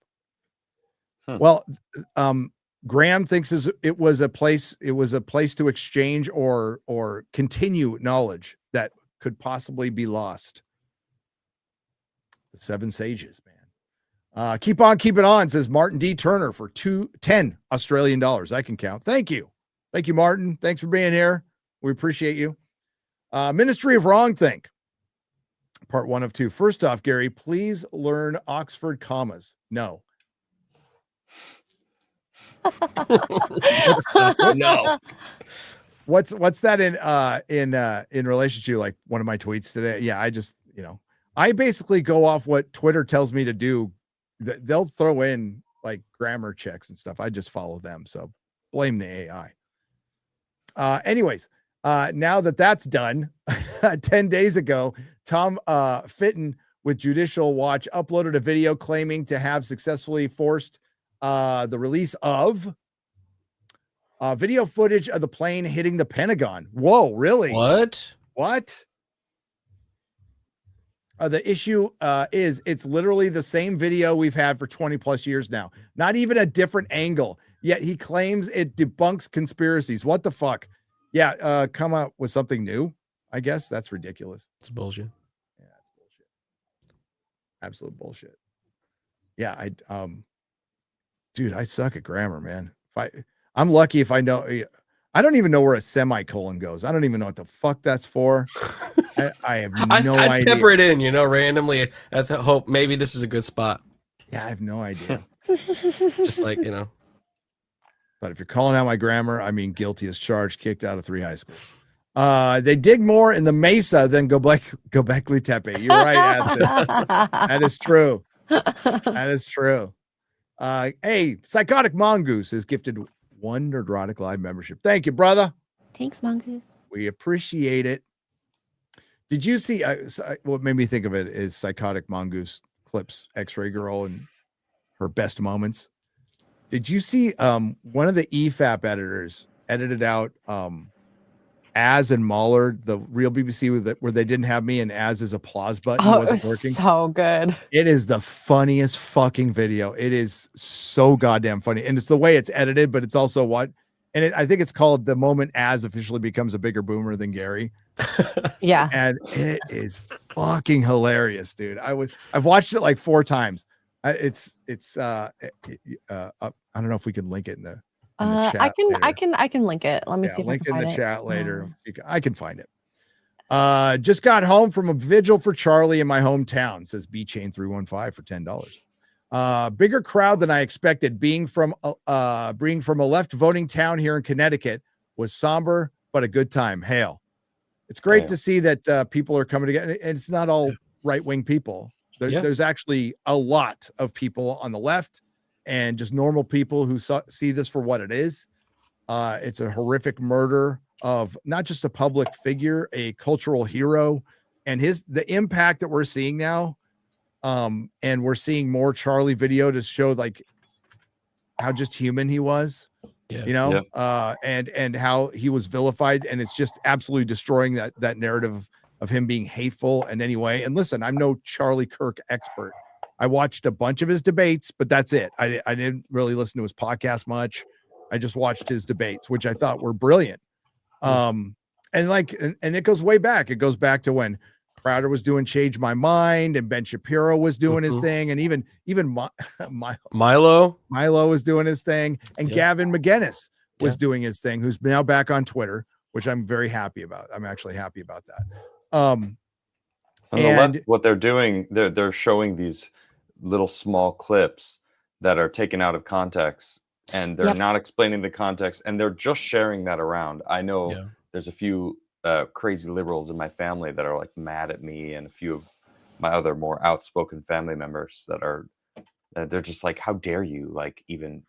Well, Graham thinks it was a place to exchange or continue knowledge that could possibly be lost. The 7 sages, man. Keep on keeping on, says Martin D. Turner for 10 Australian dollars. I can count. Thank you, Martin. Thanks for being here. We appreciate you. Ministry of Wrongthink, part 1 of 2. First off, Gary, please learn Oxford commas. No. No. What's that in relation to, like, one of my tweets today? Yeah, I just, I basically go off what Twitter tells me to do. They'll throw in like grammar checks and stuff. I just follow them. So blame the AI. Anyways, now that's done, 10 days ago, Tom Fitton with Judicial Watch uploaded a video claiming to have successfully forced the release of video footage of the plane hitting the Pentagon. Whoa, really? What? The issue is it's literally the same video we've had for 20 plus years now. Not even a different angle. Yet he claims it debunks conspiracies. What the fuck? Yeah, come out with something new. I guess that's ridiculous. It's bullshit. Yeah, it's bullshit. Absolute bullshit. Yeah, dude, I suck at grammar, man. I'm lucky if I know. I don't even know where a semicolon goes. I don't even know what the fuck that's for. I have no idea. I pepper it in, randomly. I hope maybe this is a good spot. Yeah, I have no idea. Just like, But if you're calling out my grammar, I mean, guilty as charged, kicked out of 3 high schools. They dig more in the Mesa than Gobekli Tepe. You're right, Aston. That is true. That is true. Hey, Psychotic Mongoose is gifted 1 Nerdrotic Live membership. Thank you, brother. Thanks, Mongoose. We appreciate it. Did you see what made me think of it is Psychotic Mongoose clips X-Ray Girl and her best moments? Did you see one of the EFAP editors edited out Az and Mahler, the real BBC where they didn't have me, and Az's applause button wasn't working? So good. It is the funniest fucking video. It is so goddamn funny. And it's the way it's edited, but it's also I think it's called The Moment Az Officially Becomes a Bigger Boomer Than Gary. Yeah. And it is fucking hilarious, dude. I've watched it like 4 times. I don't know if we can link it in the chat. I can link it. Let me see if link I can in find the it. chat later. I can find it. Just got home from a vigil for Charlie in my hometown, says B Chain 315 for $10. Bigger crowd than I expected. Being from a left voting town here in Connecticut was somber but a good time. Hail. It's great to see that people are coming together, and it's not all right-wing people. There's actually a lot of people on the left and just normal people who see this for what it is. It's a horrific murder of not just a public figure, a cultural hero, and the impact that we're seeing now. And we're seeing more Charlie video to show like how just human he was, and how he was vilified, and it's just absolutely destroying that narrative of him being hateful in any way. And listen, I'm no Charlie Kirk expert. I watched a bunch of his debates, but that's it. I didn't really listen to his podcast much. I just watched his debates, which I thought were brilliant. And it goes way back. It goes back to when Crowder was doing Change My Mind, and Ben Shapiro was doing his thing, and even Milo was doing his thing, and Gavin McGinnis was doing his thing, who's now back on Twitter, which I'm very happy about. I'm actually happy about that. On the left, what they're doing, they're showing these little small clips that are taken out of context, and they're not explaining the context, and they're just sharing that around. I know there's a few crazy liberals in my family that are like mad at me, and a few of my other more outspoken family members they're just like, how dare you even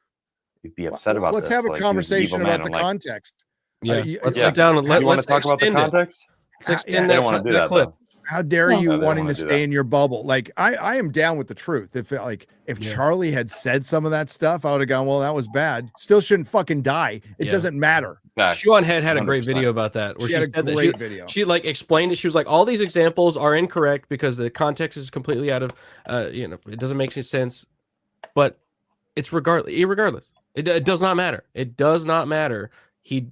be upset about let's this? have a conversation about the context. Let's sit down and you want to talk about the context. Let's extend that clip. How dare Yeah. you No, they don't wanting wanna to do stay that. in your bubble? Like I am down with the truth. If Yeah. Charlie had said some of that stuff, I would have gone, well, that was bad. Still shouldn't fucking die. It Yeah. doesn't matter. Facts. Sean Head had a 100%. great video about that where She she, had a said that great video. she like explained it. She was like, all these examples are incorrect because the context is completely out of it doesn't make any sense. But it's irregardless. It does not matter. It does not matter.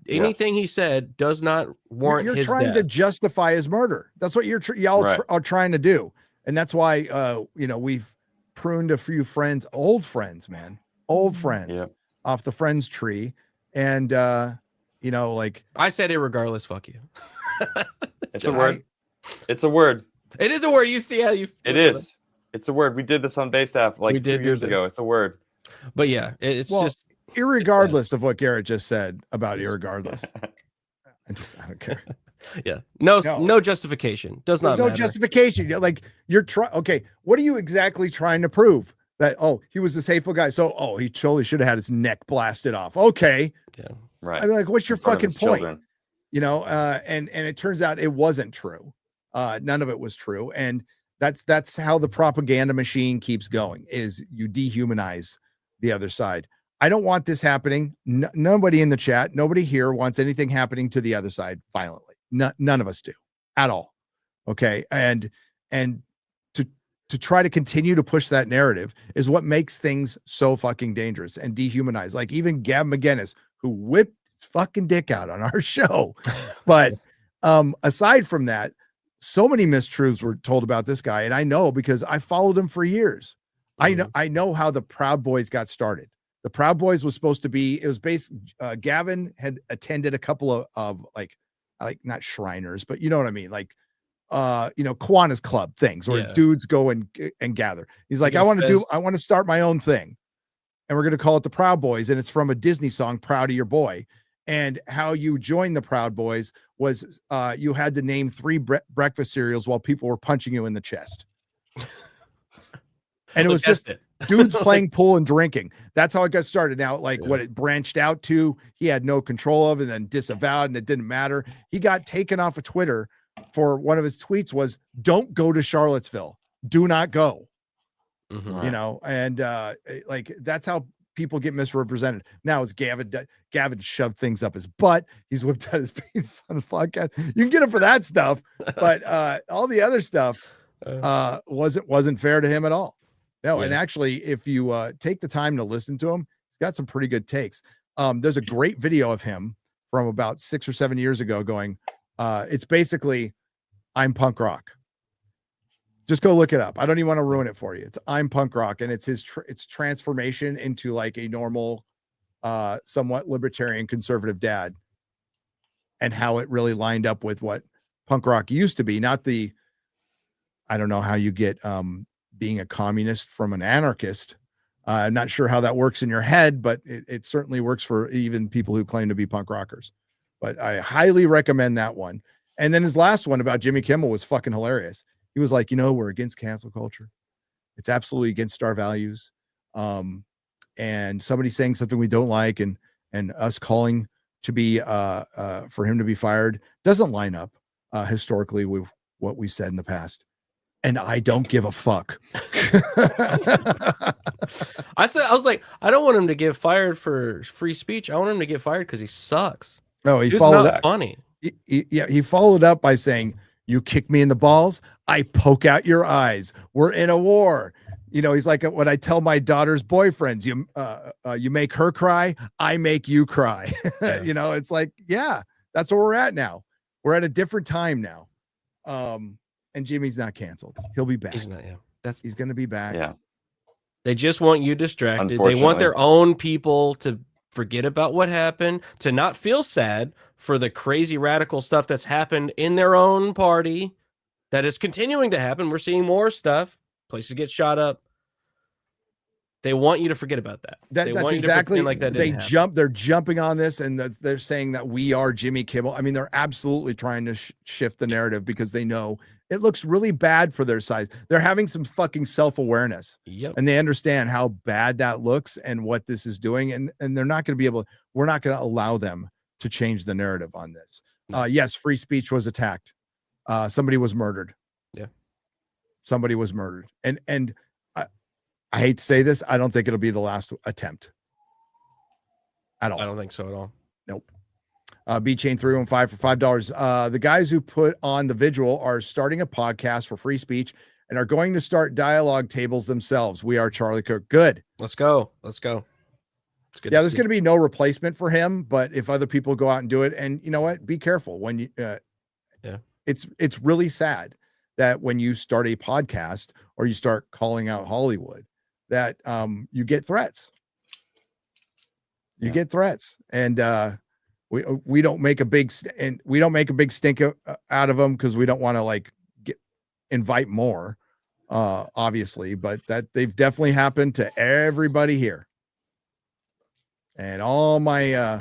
Anything he said does not warrant You're his trying death. to justify his murder. That's what y'all Right. are trying to do. And that's why we've pruned a few friends, old friends, Yeah. off the friends tree. And like I said irregardless, fuck you. It's a word. It's a word. It is a word. You see how you It is. It's a word. We did this on Base Staff like We 2 did do years this. ago. It's a word. But yeah, it's Well, just irregardless of what Garrett just said about irregardless. I don't care. yeah. No. No justification. Does There's not no matter. justification. Like you're trying. Okay, what are you exactly trying to prove? That he was this hateful guy. So he totally should have had his neck blasted off. Okay, Yeah. Right. I mean, like, what's your In front of fucking his point? children. And it turns out it wasn't true. None of it was true, and that's how the propaganda machine keeps going. Is you dehumanize the other side. I don't want this happening. Nobody in the chat, nobody here wants anything happening to the other side violently. None of us do at all. Okay. And to try to continue to push that narrative is what makes things so fucking dangerous and dehumanize. Like even Gab McGinnis, who whipped his fucking dick out on our show. But aside from that, so many mistruths were told about this guy. And I know because I followed him for years. I know how the Proud Boys got started. The Proud Boys was supposed to be, it was based, Gavin had attended a couple of like not Shriners, but you know what I mean? Like, Kiwanis Club things where dudes go and gather. He's like, I want to start my own thing. And we're going to call it the Proud Boys. And it's from a Disney song, Proud of Your Boy. And how you joined the Proud Boys was you had to name 3 breakfast cereals while people were punching you in the chest. And it was just dudes playing pool and drinking. That's how it got started. Now, what it branched out to, he had no control of and then disavowed, and it didn't matter. He got taken off of Twitter for one of his tweets was, "Don't go to Charlottesville. Do not go." Mm-hmm. And that's how people get misrepresented. Now it's Gavin shoved things up his butt. He's whipped out his penis on the podcast. You can get him for that stuff, but all the other stuff wasn't fair to him at all. No, and actually, if you take the time to listen to him, he's got some pretty good takes. There's a great video of him from about 6 or 7 years ago going, it's basically, I'm punk rock. Just go look it up. I don't even want to ruin it for you. It's I'm punk rock, and it's his it's transformation into like a normal, somewhat libertarian conservative dad, and how it really lined up with what punk rock used to be. Not the, I don't know how you get being a communist from an anarchist. I'm not sure how that works in your head, but it certainly works for even people who claim to be punk rockers. But I highly recommend that one. And then his last one about Jimmy Kimmel was fucking hilarious. He was like, we're against cancel culture. It's absolutely against our values. And somebody saying something we don't like and us calling to be for him to be fired doesn't line up historically with what we said in the past. And I don't give a fuck. I was like, I don't want him to get fired for free speech. I want him to get fired because he sucks. No, he Dude's followed not up. Funny. He followed up by saying, "You kick me in the balls, I poke out your eyes. We're in a war." He's like, when I tell my daughter's boyfriends, you make her cry, I make you cry. Yeah. It's like, yeah, that's where we're at now. We're at a different time now. And Jimmy's not canceled. He'll be back. He's not. Yeah, he's going to be back. Yeah. They just want you distracted. They want their own people to forget about what happened, to not feel sad for the crazy radical stuff that's happened in their own party that is continuing to happen. We're seeing more stuff. Places get shot up. They want you to forget about that. That's exactly like that. They're jumping on this, and they're saying that we are Jimmy Kimmel. I mean, they're absolutely trying to shift the narrative because they know it looks really bad for their side. They're having some fucking self-awareness, and they understand how bad that looks and what this is doing, and they're not going to be able. We're not going to allow them to change the narrative on this. Yes, free speech was attacked. Somebody was murdered. Yeah. Somebody was murdered. And I hate to say this, I don't think it'll be the last attempt at all. I don't think so at all. Nope. B Chain 315 for $5. The guys who put on the vigil are starting a podcast for free speech and are going to start dialogue tables themselves. We are Charlie Cook. Good. Let's go. Let's go. It's good. Yeah, there's going to be no replacement for him, but if other people go out and do it, and you know what, be careful when you, yeah, it's really sad that when you start a podcast or you start calling out Hollywood, that you get threats. You get threats, and we don't make a big stink out of them because we don't want to like invite more, obviously, but that they've definitely happened to everybody here. And all my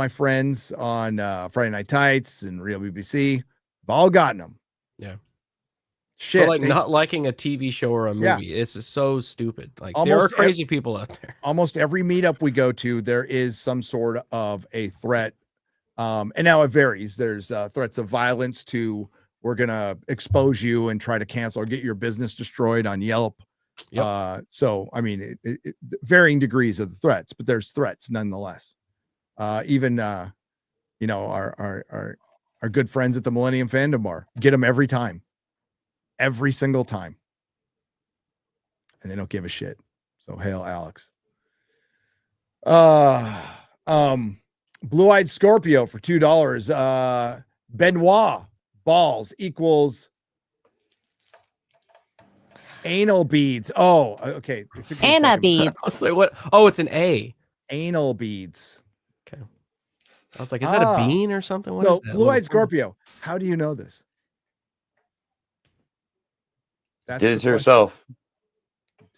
friends on Friday Night Tights and Real BBC have all gotten them. Yeah. Shit. But like not liking a TV show or a movie. Yeah. It's just so stupid. Like Almost there are crazy people out there. Almost every meetup we go to, there is some sort of a threat. And now it varies. There's threats of violence to we're going to expose you and try to cancel or get your business destroyed on Yelp. Yep. So, I mean, varying degrees of the threats, but there's threats nonetheless. Even, you know, our good friends at the Millennium Fandom Bar get them every single time. And they don't give a shit. So hail Alex. Blue-eyed Scorpio for $2. Benoit balls equals anal beads. Oh, okay. Anna beads. I was like, what? Oh, it's an A. Anal beads. Okay. I was like, is that a bean or something? What is that? Blue-eyed Scorpio. How do you know this? That's Did it to yourself.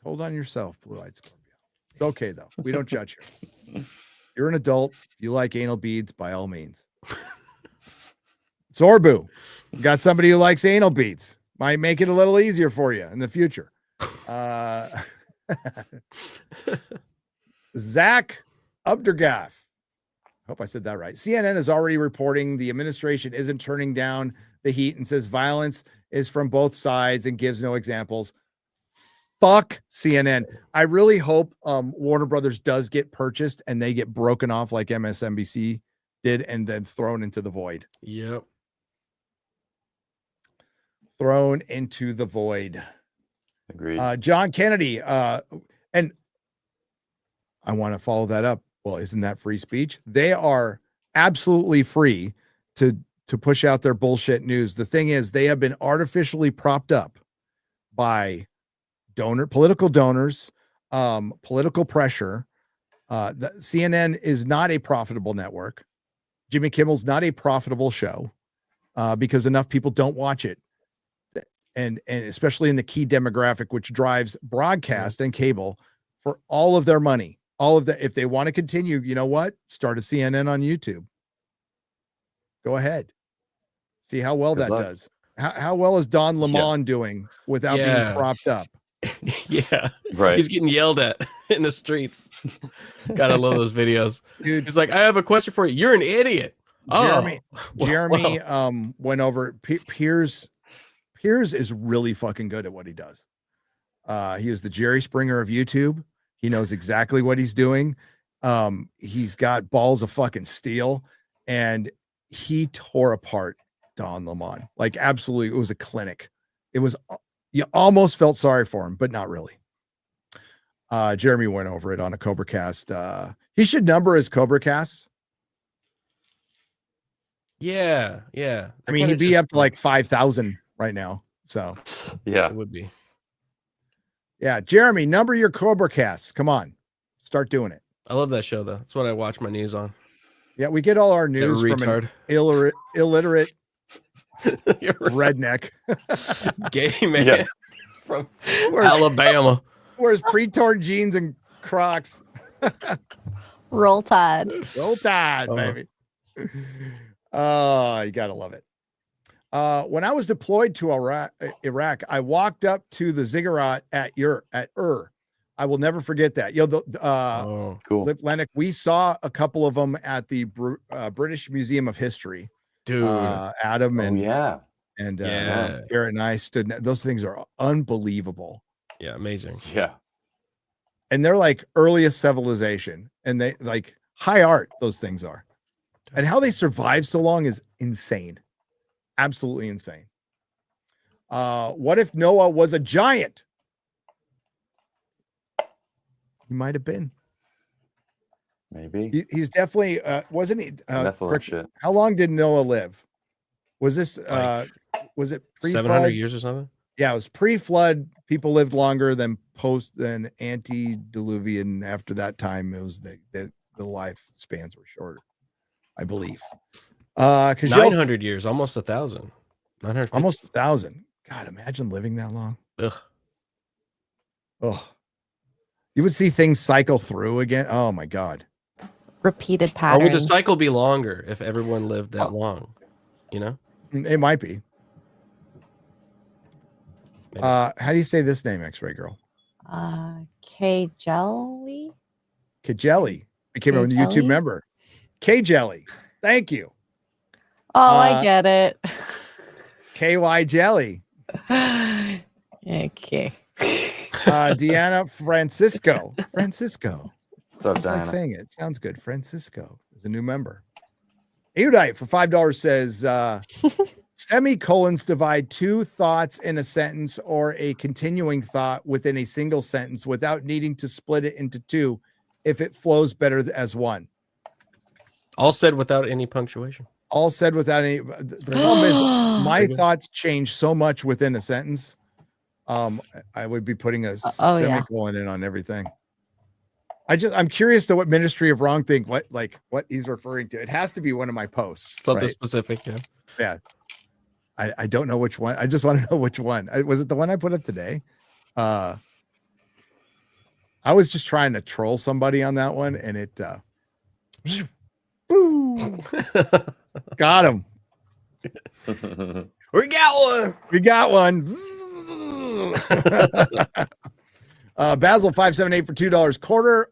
Hold on yourself, Blue-eyed Scorpio. It's okay though. We don't judge you. You're an adult. You like anal beads, by all means. Sorbu, got somebody who likes anal beads. Might make it a little easier for you in the future. Zach Ubdergath. Hope I said that right. CNN is already reporting the administration isn't turning down the heat and says violence is from both sides and gives no examples. Fuck CNN. I really hope Warner Brothers does get purchased and they get broken off like MSNBC did and then thrown into the void. Yep. Thrown into the void. Agreed. John Kennedy. And I want to follow that up. Well, isn't that free speech? They are absolutely free to push out their bullshit news. The thing is, they have been artificially propped up by political donors, political pressure. The CNN is not a profitable network. Jimmy Kimmel's not a profitable show because enough people don't watch it. And especially in the key demographic, which drives broadcast and cable for all of their money, all of that. If they want to continue, you know what? Start a CNN on YouTube. Go ahead. See how well that does. How well is Don Lemon doing without being propped up? Yeah. Right. He's getting yelled at in the streets. Gotta love those videos. Dude, he's like, I have a question for you. You're an idiot. Jeremy went over Piers is really fucking good at what he does. He is the Jerry Springer of YouTube. He knows exactly what he's doing. He's got balls of fucking steel, and he tore apart Don Lemon. Like, absolutely, it was a clinic. It was, you almost felt sorry for him, but not really. Jeremy went over it on a Cobra Cast. He should number his Cobra Casts. Yeah. I mean, he'd be up to like 5,000 right now. So yeah, it would be. Yeah, Jeremy, number your Cobra Casts. Come on, start doing it. I love that show though. That's what I watch my news on. Yeah, we get all our news from an illiterate redneck gay man from Alabama. Wears pre-torn jeans and Crocs. Roll Tide, baby. Oh, you gotta love it. When I was deployed to Iraq, I walked up to the ziggurat at Ur. I will never forget that. Cool. Lennox, we saw a couple of them at the British Museum of History. Dude, Adam and And Yeah. Garrett and I stood. Those things are unbelievable. Yeah, amazing. Yeah. And they're like earliest civilization, and they like high art. Those things are, and how they survive so long is insane, absolutely insane. What if Noah was a giant? He might have been. Maybe. He's definitely wasn't he? Nephilim shit. How long did Noah live? Was this was it pre-flood? 700 years or something? Yeah, it was pre-flood. People lived longer than antediluvian. After that time, it was the lifespans were shorter, I believe. 900 years, almost 1,000. 900, almost 1,000. God, imagine living that long. Ugh. Oh, you would see things cycle through again. Oh my God. Repeated Or patterns. would the cycle be longer if everyone lived that long? You know? It might be. Maybe. How do you say this name, X-Ray Girl? K Jelly. Kajelly became a K-Jelly? YouTube member. K Jelly. Thank you. Oh, I get it. KY Jelly. Okay. Deanna Francisco. Francisco. What's up, I just like Diana? saying it. It sounds good. Francisco is a new member. Erudite for $5 says semicolons divide two thoughts in a sentence or a continuing thought within a single sentence without needing to split it into two if it flows better as one. All said without any punctuation. All said without any. The problem is my thoughts change so much within a sentence. I would be putting a semicolon in on everything. I'm curious to what Ministry of Wrong think what he's referring to. It has to be one of my posts. Something right? specific, yeah. Yeah. I don't know which one. I just want to know which one. Was it the one I put up today? I was just trying to troll somebody on that one, and it boom, got him. We got one. We got one. Basil 578 for $2.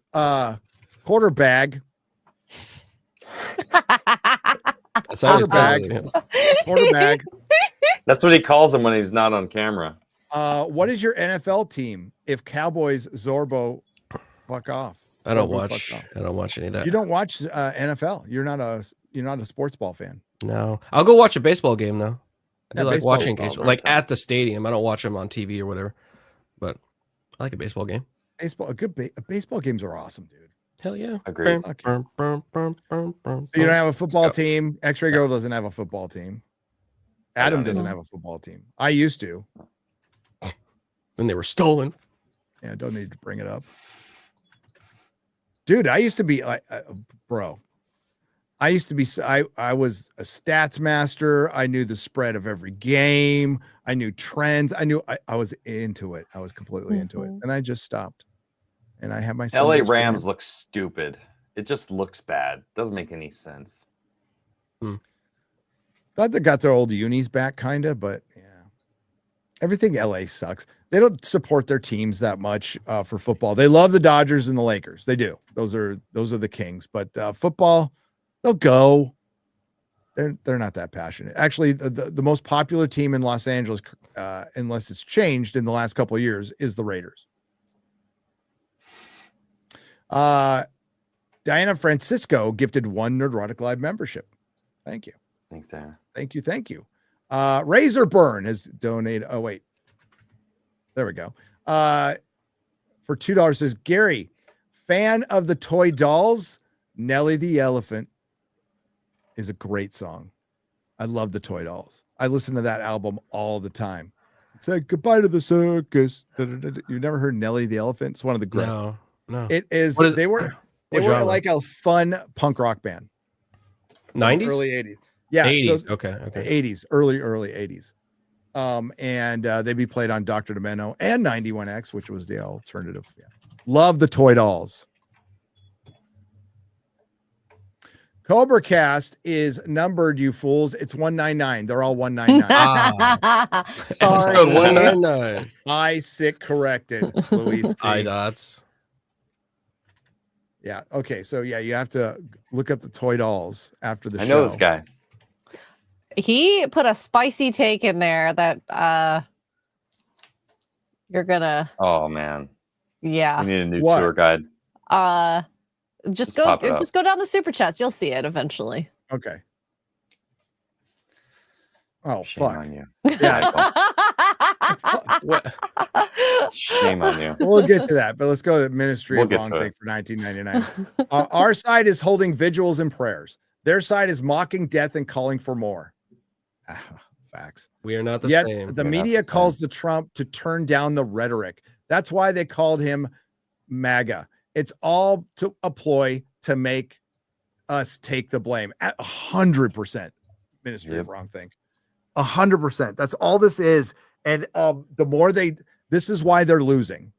Quarter bag. That's how he's Quarterback. calling it. Quarter bag. That's what he calls him when he's not on camera. What is your NFL team? If Cowboys Zorbo, fuck off. I don't Zorbo, watch. fuck off. I don't watch any of that. You don't watch NFL. You're not a sports ball fan. No, I'll go watch a baseball game though. I Yeah, do like baseball watching is all baseball, right. like at the stadium. I don't watch them on TV or whatever, but I like a baseball game. Baseball, baseball games are awesome, dude. Hell yeah, Agreed. So you don't have a football team. X-Ray Girl doesn't have a football team. Adam doesn't have a football team. I used to. Then they were stolen. Yeah, don't need to bring it up. Dude, I used to be like, bro. I used to be, I was a stats master. I knew the spread of every game. I knew trends. I was into it. I was completely into it. And I just stopped. And I had my LA Rams look stupid. It just looks bad. Doesn't make any sense. Thought they got their old unis back, kind of, but yeah. Everything LA sucks. They don't support their teams that much for football. They love the Dodgers and the Lakers. They do. Those are the kings. But football, they'll go. They're not that passionate. Actually, the most popular team in Los Angeles, unless it's changed in the last couple of years, is the Raiders. Diana Francisco gifted 1 Nerdrotic Live membership. Thank you. Thanks, Diana. Thank you. Razor Burn has donated. Oh, wait. There we go. For $2 says Gary, fan of the toy dolls. Nelly the Elephant is a great song. I love the toy dolls. I listen to that album all the time. Say goodbye to the circus. You've never heard Nelly the Elephant? It's one of the great. No. It is. They were genre? like a fun punk rock band. 90s, early 80s. Yeah, 80s. so Okay. 80s, early 80s. And they'd be played on Dr. Demento and 91X, which was the alternative. Yeah. Love the toy dolls. Cobra Cast is numbered, you fools. It's 199. They're all 199. Sorry. Episode 199. I sit corrected, Luis. I dots. Yeah. Okay. So yeah, you have to look up the toy dolls after the show. I know this guy. He put a spicy take in there that you're gonna. Oh man, Yeah. we need a new What? tour guide. Just pop it up. go down the super chats. You'll see it eventually. Okay. Oh Shame fuck. on you. Yeah. What? Shame on you. We'll get to that, but let's go to Ministry We'll of get Wrong to Thing it. for 1999. Our side is holding vigils and prayers. Their side is mocking death and calling for more. Facts. We are not the Yet same. the We're not media the calls the Trump to turn down the rhetoric. That's why they called him MAGA. It's all to a ploy to make us take the blame at 100%. Ministry of Yep. Wrong Thing. 100%. That's all this is. And the more this is why they're losing.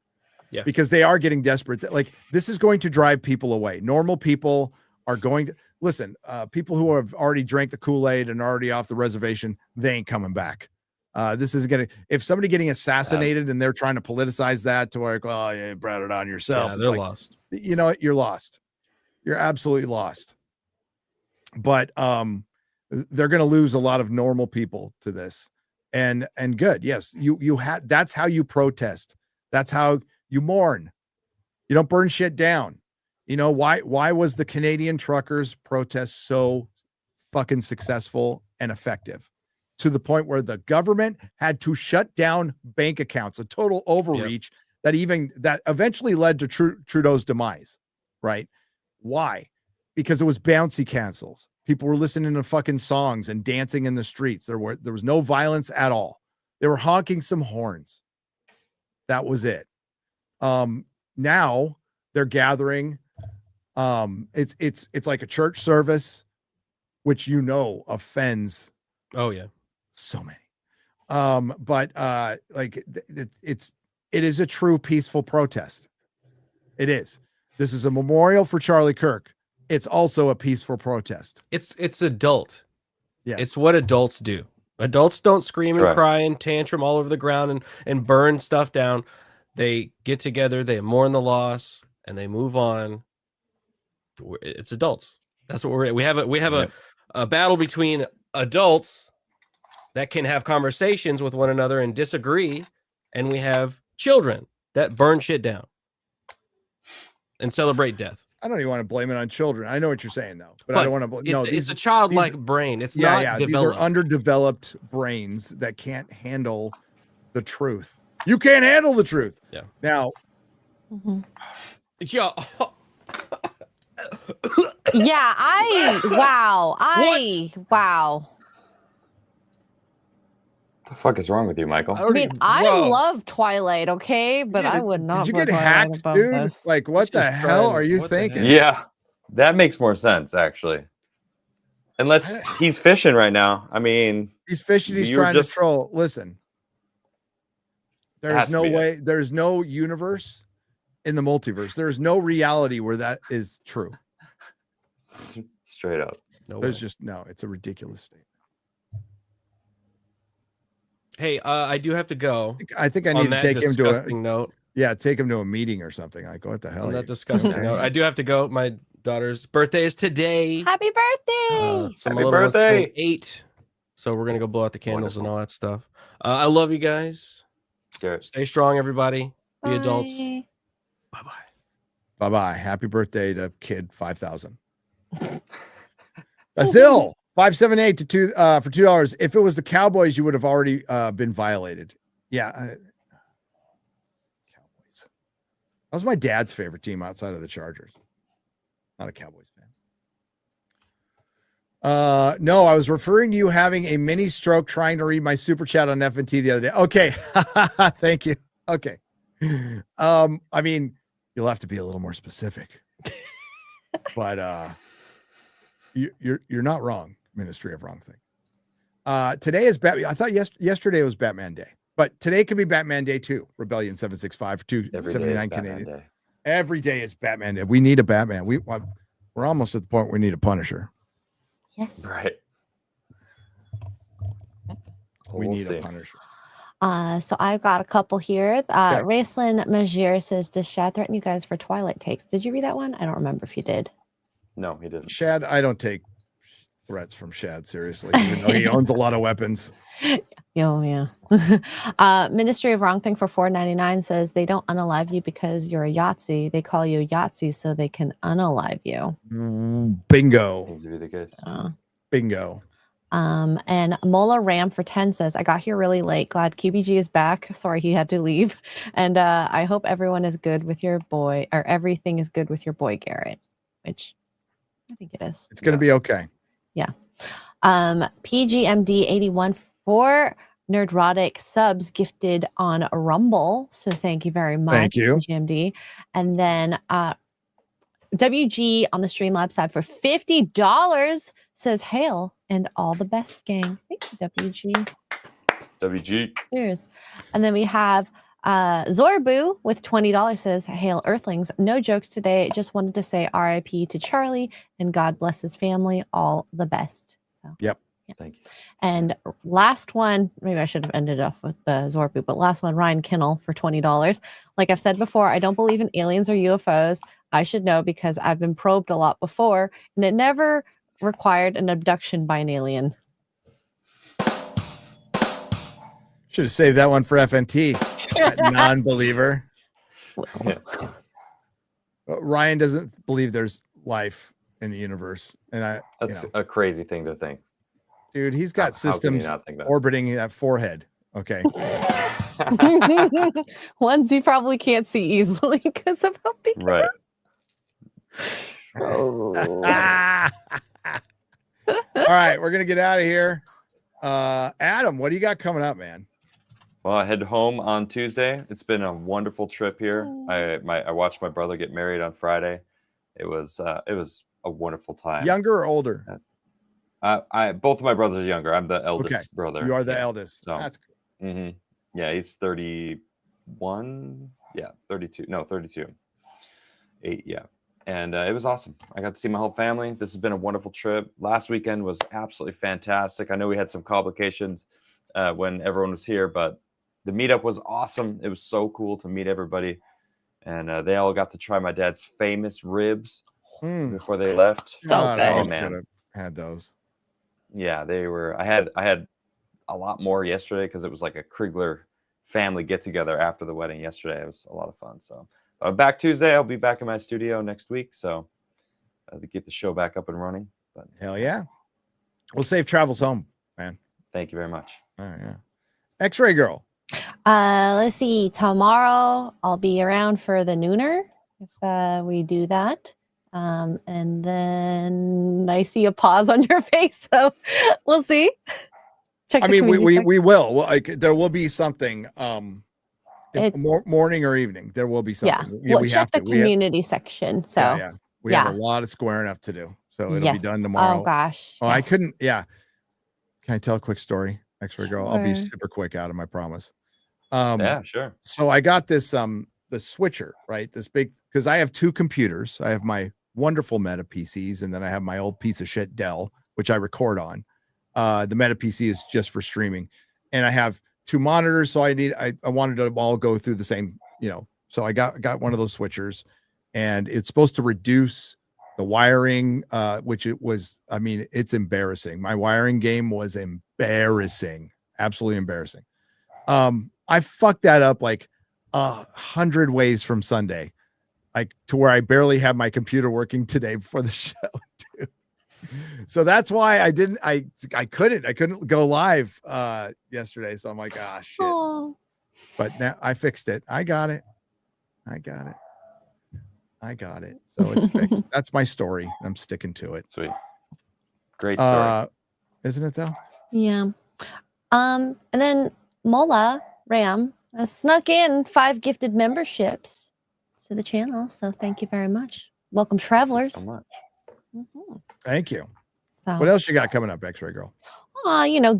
Yeah. Because they are getting desperate. Like, this is going to drive people away. Normal people are going to listen. People who have already drank the Kool-Aid and already off the reservation, they ain't coming back. This is gonna, if somebody getting assassinated and they're trying to politicize that to where, oh, you brought it on yourself. Yeah, It's they're like, lost. you know what? You're lost. You're absolutely lost. But they're going to lose a lot of normal people to this. And good. Yes, you had, that's how you protest. That's how you mourn. You don't burn shit down. You know why was the Canadian truckers protest so fucking successful and effective, to the point where the government had to shut down bank accounts, a total overreach that eventually led to Trudeau's demise, right? Why? Because it was bouncy castles. People were listening to fucking songs and dancing in the streets. There was no violence at all. They were honking some horns. That was it. Now they're gathering. It's like a church service, which offends. Oh yeah. So many. But it is a true peaceful protest. It is. This is a memorial for Charlie Kirk. It's also a peaceful protest. It's adult. Yes. It's what adults do. Adults don't scream and Correct. cry and tantrum all over the ground and burn stuff down. They get together, they mourn the loss, and they move on. It's adults. That's what we have a battle between adults that can have conversations with one another and disagree, and we have children that burn shit down and celebrate death. I don't even want to blame it on children. I know what you're saying, though, but I don't want to blame. No, it's a childlike brain. It's not These are developed. underdeveloped brains that can't handle the truth. You can't handle the truth. Yeah. Now, Yeah. Yeah, wow. What the fuck is wrong with you, Michael? I mean, I love Twilight, okay, but I would not. did you put get Twilight hacked, above dude? this. Like, what the just hell trying- are you what the thinking? heck? Yeah, that makes more sense actually. Unless he's fishing right now. I mean, He's fishing. He's You were trying just- to troll. Listen, has there's to no be it. way. There's no universe in the multiverse. There's no reality where that is true. straight up. No There's way. just no. It's a ridiculous statement. Hey, I do have to go. I think I On need to that take him to a disgusting note. take him to a meeting or something. Like, what the hell? On are that you- disgusting Okay. note, I do have to go. My daughter's birthday is today. Happy birthday! So my Happy little one's turning birthday. 8. So we're gonna go blow out the candles and Wonderful. all that stuff. I love you guys. Garrett. Stay strong, everybody. Be adults. Bye. Bye bye. Bye-bye. Happy birthday to kid 5,000. Azil 578 to 2 for $2. If it was the Cowboys, you would have already been violated. Yeah. Cowboys. That was my dad's favorite team outside of the Chargers. Not a Cowboys fan. No, I was referring to you having a mini stroke trying to read my super chat on FNT the other day. Okay. Thank you. Okay. I mean, you'll have to be a little more specific. But you're not wrong, Ministry of Wrong Thing. Today is I thought yesterday was Batman Day, but today could be Batman Day too. Rebellion 765 for Every day is 279 Batman Canadian. Day. Every day is Batman Day. We need a Batman. We're almost at the point we need a Punisher. Yes. Right. We We'll need see. a Punisher. So I've got a couple here. Okay. Raceland Majir says, "Does Shad threaten you guys for Twilight takes?" Did you read that one? I don't remember if you did. No, he didn't. Shad, I don't take threats from Shad, seriously, even though he owns a lot of weapons. Oh yeah. Ministry of Wrong Thing for $4.99 says they don't unalive you because you're a Yahtzee. They call you Yahtzee so they can unalive you. Bingo. Seems to be the case. Bingo. And Mola Ram for 10 says, I got here really late. Glad QBG is back. Sorry he had to leave. And I hope everyone is good with your boy, or everything is good with your boy Garrett, which I think it is. It's gonna be okay. Yeah. PGMD 81 for Nerdrotic subs gifted on Rumble. So thank you very much. Thank you. PGMD. And then WG on the Streamlabs side for $50 says hail and all the best, gang. Thank you, WG. WG. Cheers. And then we have Zorbu with $20 says, hail Earthlings. No jokes today. Just wanted to say RIP to Charlie and God bless his family. All the best. So Yep. yeah. Thank you. And last one, maybe I should have ended off with the Zorbu, but last one, Ryan Kinnell for $20. Like I've said before, I don't believe in aliens or UFOs. I should know because I've been probed a lot before, and it never required an abduction by an alien. Should have saved that one for FNT. That non-believer. Yeah. Ryan doesn't believe there's life in the universe, and That's a crazy thing to think. dude, he's got How can you systems not think that? orbiting that forehead. Okay. Ones you probably can't see easily because of how big. Right. Oh. All right, we're gonna get out of here. Adam, what do you got coming up, man? Well, I head home on Tuesday. It's been a wonderful trip here. I watched my brother get married on Friday. It was a wonderful time. Younger or older? Both of my brothers are younger. I'm the eldest brother. You are the Yeah. eldest. So, That's cool. Yeah, he's 31. Yeah, 32. No, 32. 8. Yeah. And it was awesome. I got to see my whole family. This has been a wonderful trip. Last weekend was absolutely fantastic. I know we had some complications when everyone was here, but the meetup was awesome. It was so cool to meet everybody. And they all got to try my dad's famous ribs before they left. So God, good. I Oh, wish I man. could have had those. Yeah, they were. I had a lot more yesterday because it was like a Crigler family get together after the wedding yesterday. It was a lot of fun. So back Tuesday. I'll be back in my studio next week. So to get the show back up and running. But Hell yeah. Well, safe travels home, man. thank you very much. Oh, yeah. X-Ray Girl. Let's see. Tomorrow I'll be around for the nooner if we do that. And then I see a pause on your face, so we'll see. Check. I the mean, community we will. Well, like there will be something. It- Morning or evening, there will be Yeah. something. Well, we check have the to. We have, community section. So yeah. We have a lot of squaring up to do, so it'll be done tomorrow. Oh gosh. Oh, I yes. couldn't. Yeah. Can I tell a quick story? X-Ray Girl. I'll be Sure. super quick out of my promise. Yeah, sure. So I got this the switcher, right? This big, because I have two computers. I have my wonderful Meta PCs, and then I have my old piece of shit Dell, which I record on. The Meta PC is just for streaming, and I have two monitors. So I wanted to all go through the same, so I got one of those switchers, and it's supposed to reduce the wiring, which it was. I mean, it's embarrassing. My wiring game was embarrassing, absolutely embarrassing. I fucked that up like 100 ways from Sunday, like to where I barely have my computer working today before the show, too. So that's why I couldn't go live yesterday. So I'm like, ah, shit. Oh. But now I fixed it. I got it. So it's fixed. That's my story. I'm sticking to it. Sweet. Great story. Isn't it though? Yeah. And then Mola Ram snuck in 5 gifted memberships to the channel. So thank you very much. Welcome, travelers. Thank you so much. Mhm. Thank you. So, What else you got coming up, X-Ray Girl?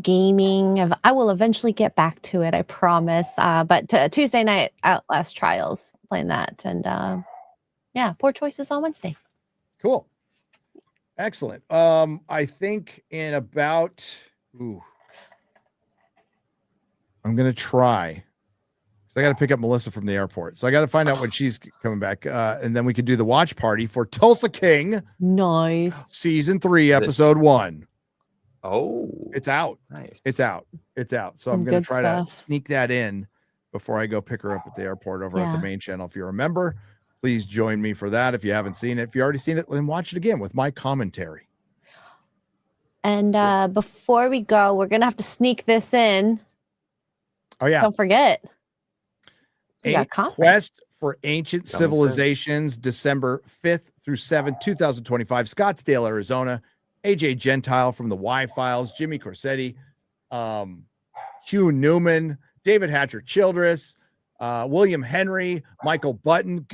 gaming. I will eventually get back to it, I promise. But Tuesday night Outlast Trials, playing that, and Poor Choices on Wednesday. Cool. Excellent. I think in about I'm gonna try. So I got to pick up Melissa from the airport. So I got to find out when she's coming back. And then we could do the watch party for Tulsa King Nice. season 3, episode 1. Oh, It's out. nice. It's out. It's out. So Some I'm going good to try to stuff. sneak that in before I go pick her up at the airport over at the Yeah. main channel. If you're a member, please join me for that. If you haven't seen it, if you already seen it, then watch it again with my commentary. And before we go, we're gonna have to sneak this in. Oh yeah, Don't forget. We got Eight conference. Quest for Ancient Coming soon. Civilizations, December 5th through 7th, 2025, Scottsdale, Arizona. AJ Gentile from the Y-Files, Jimmy Corsetti, Hugh Newman, David Hatcher Childress, William Henry, Michael Button.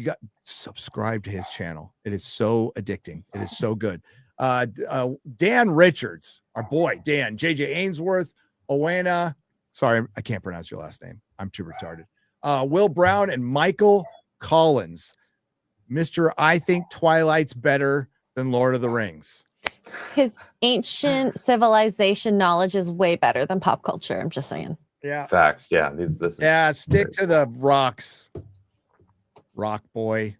Subscribe to his channel. It is so addicting. It is so good. Dan Richards, our boy, Dan, JJ Ainsworth, Owena. Sorry, I can't pronounce your last name. I'm too retarded. Will Brown and Michael Collins. Mr. I think Twilight's better than Lord of the Rings. His ancient civilization knowledge is way better than pop culture. I'm just saying. Yeah. Facts. Yeah. This is Yeah, stick to the rocks. Rock boy.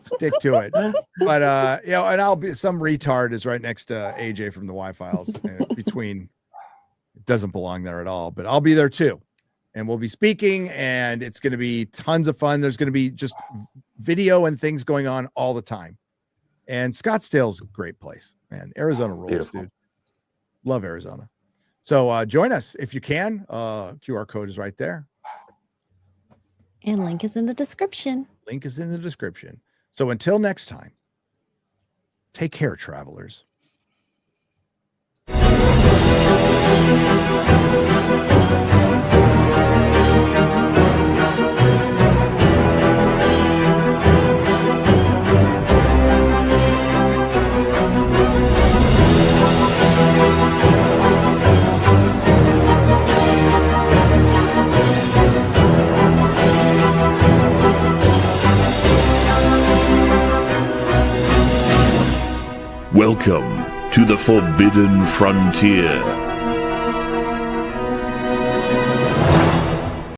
Stick to it. But you know, and I'll be some retard is right next to AJ from the Y-Files between it doesn't belong there at all, but I'll be there too. And we'll be speaking, and it's going to be tons of fun. There's going to be just video and things going on all the time. And Scottsdale's a great place, man. Arizona rules, Beautiful. dude. Love Arizona. So join us if you can. QR code is right there. And link is in the description. Link is in the description. So until next time, take care, travelers. Welcome to the Forbidden Frontier.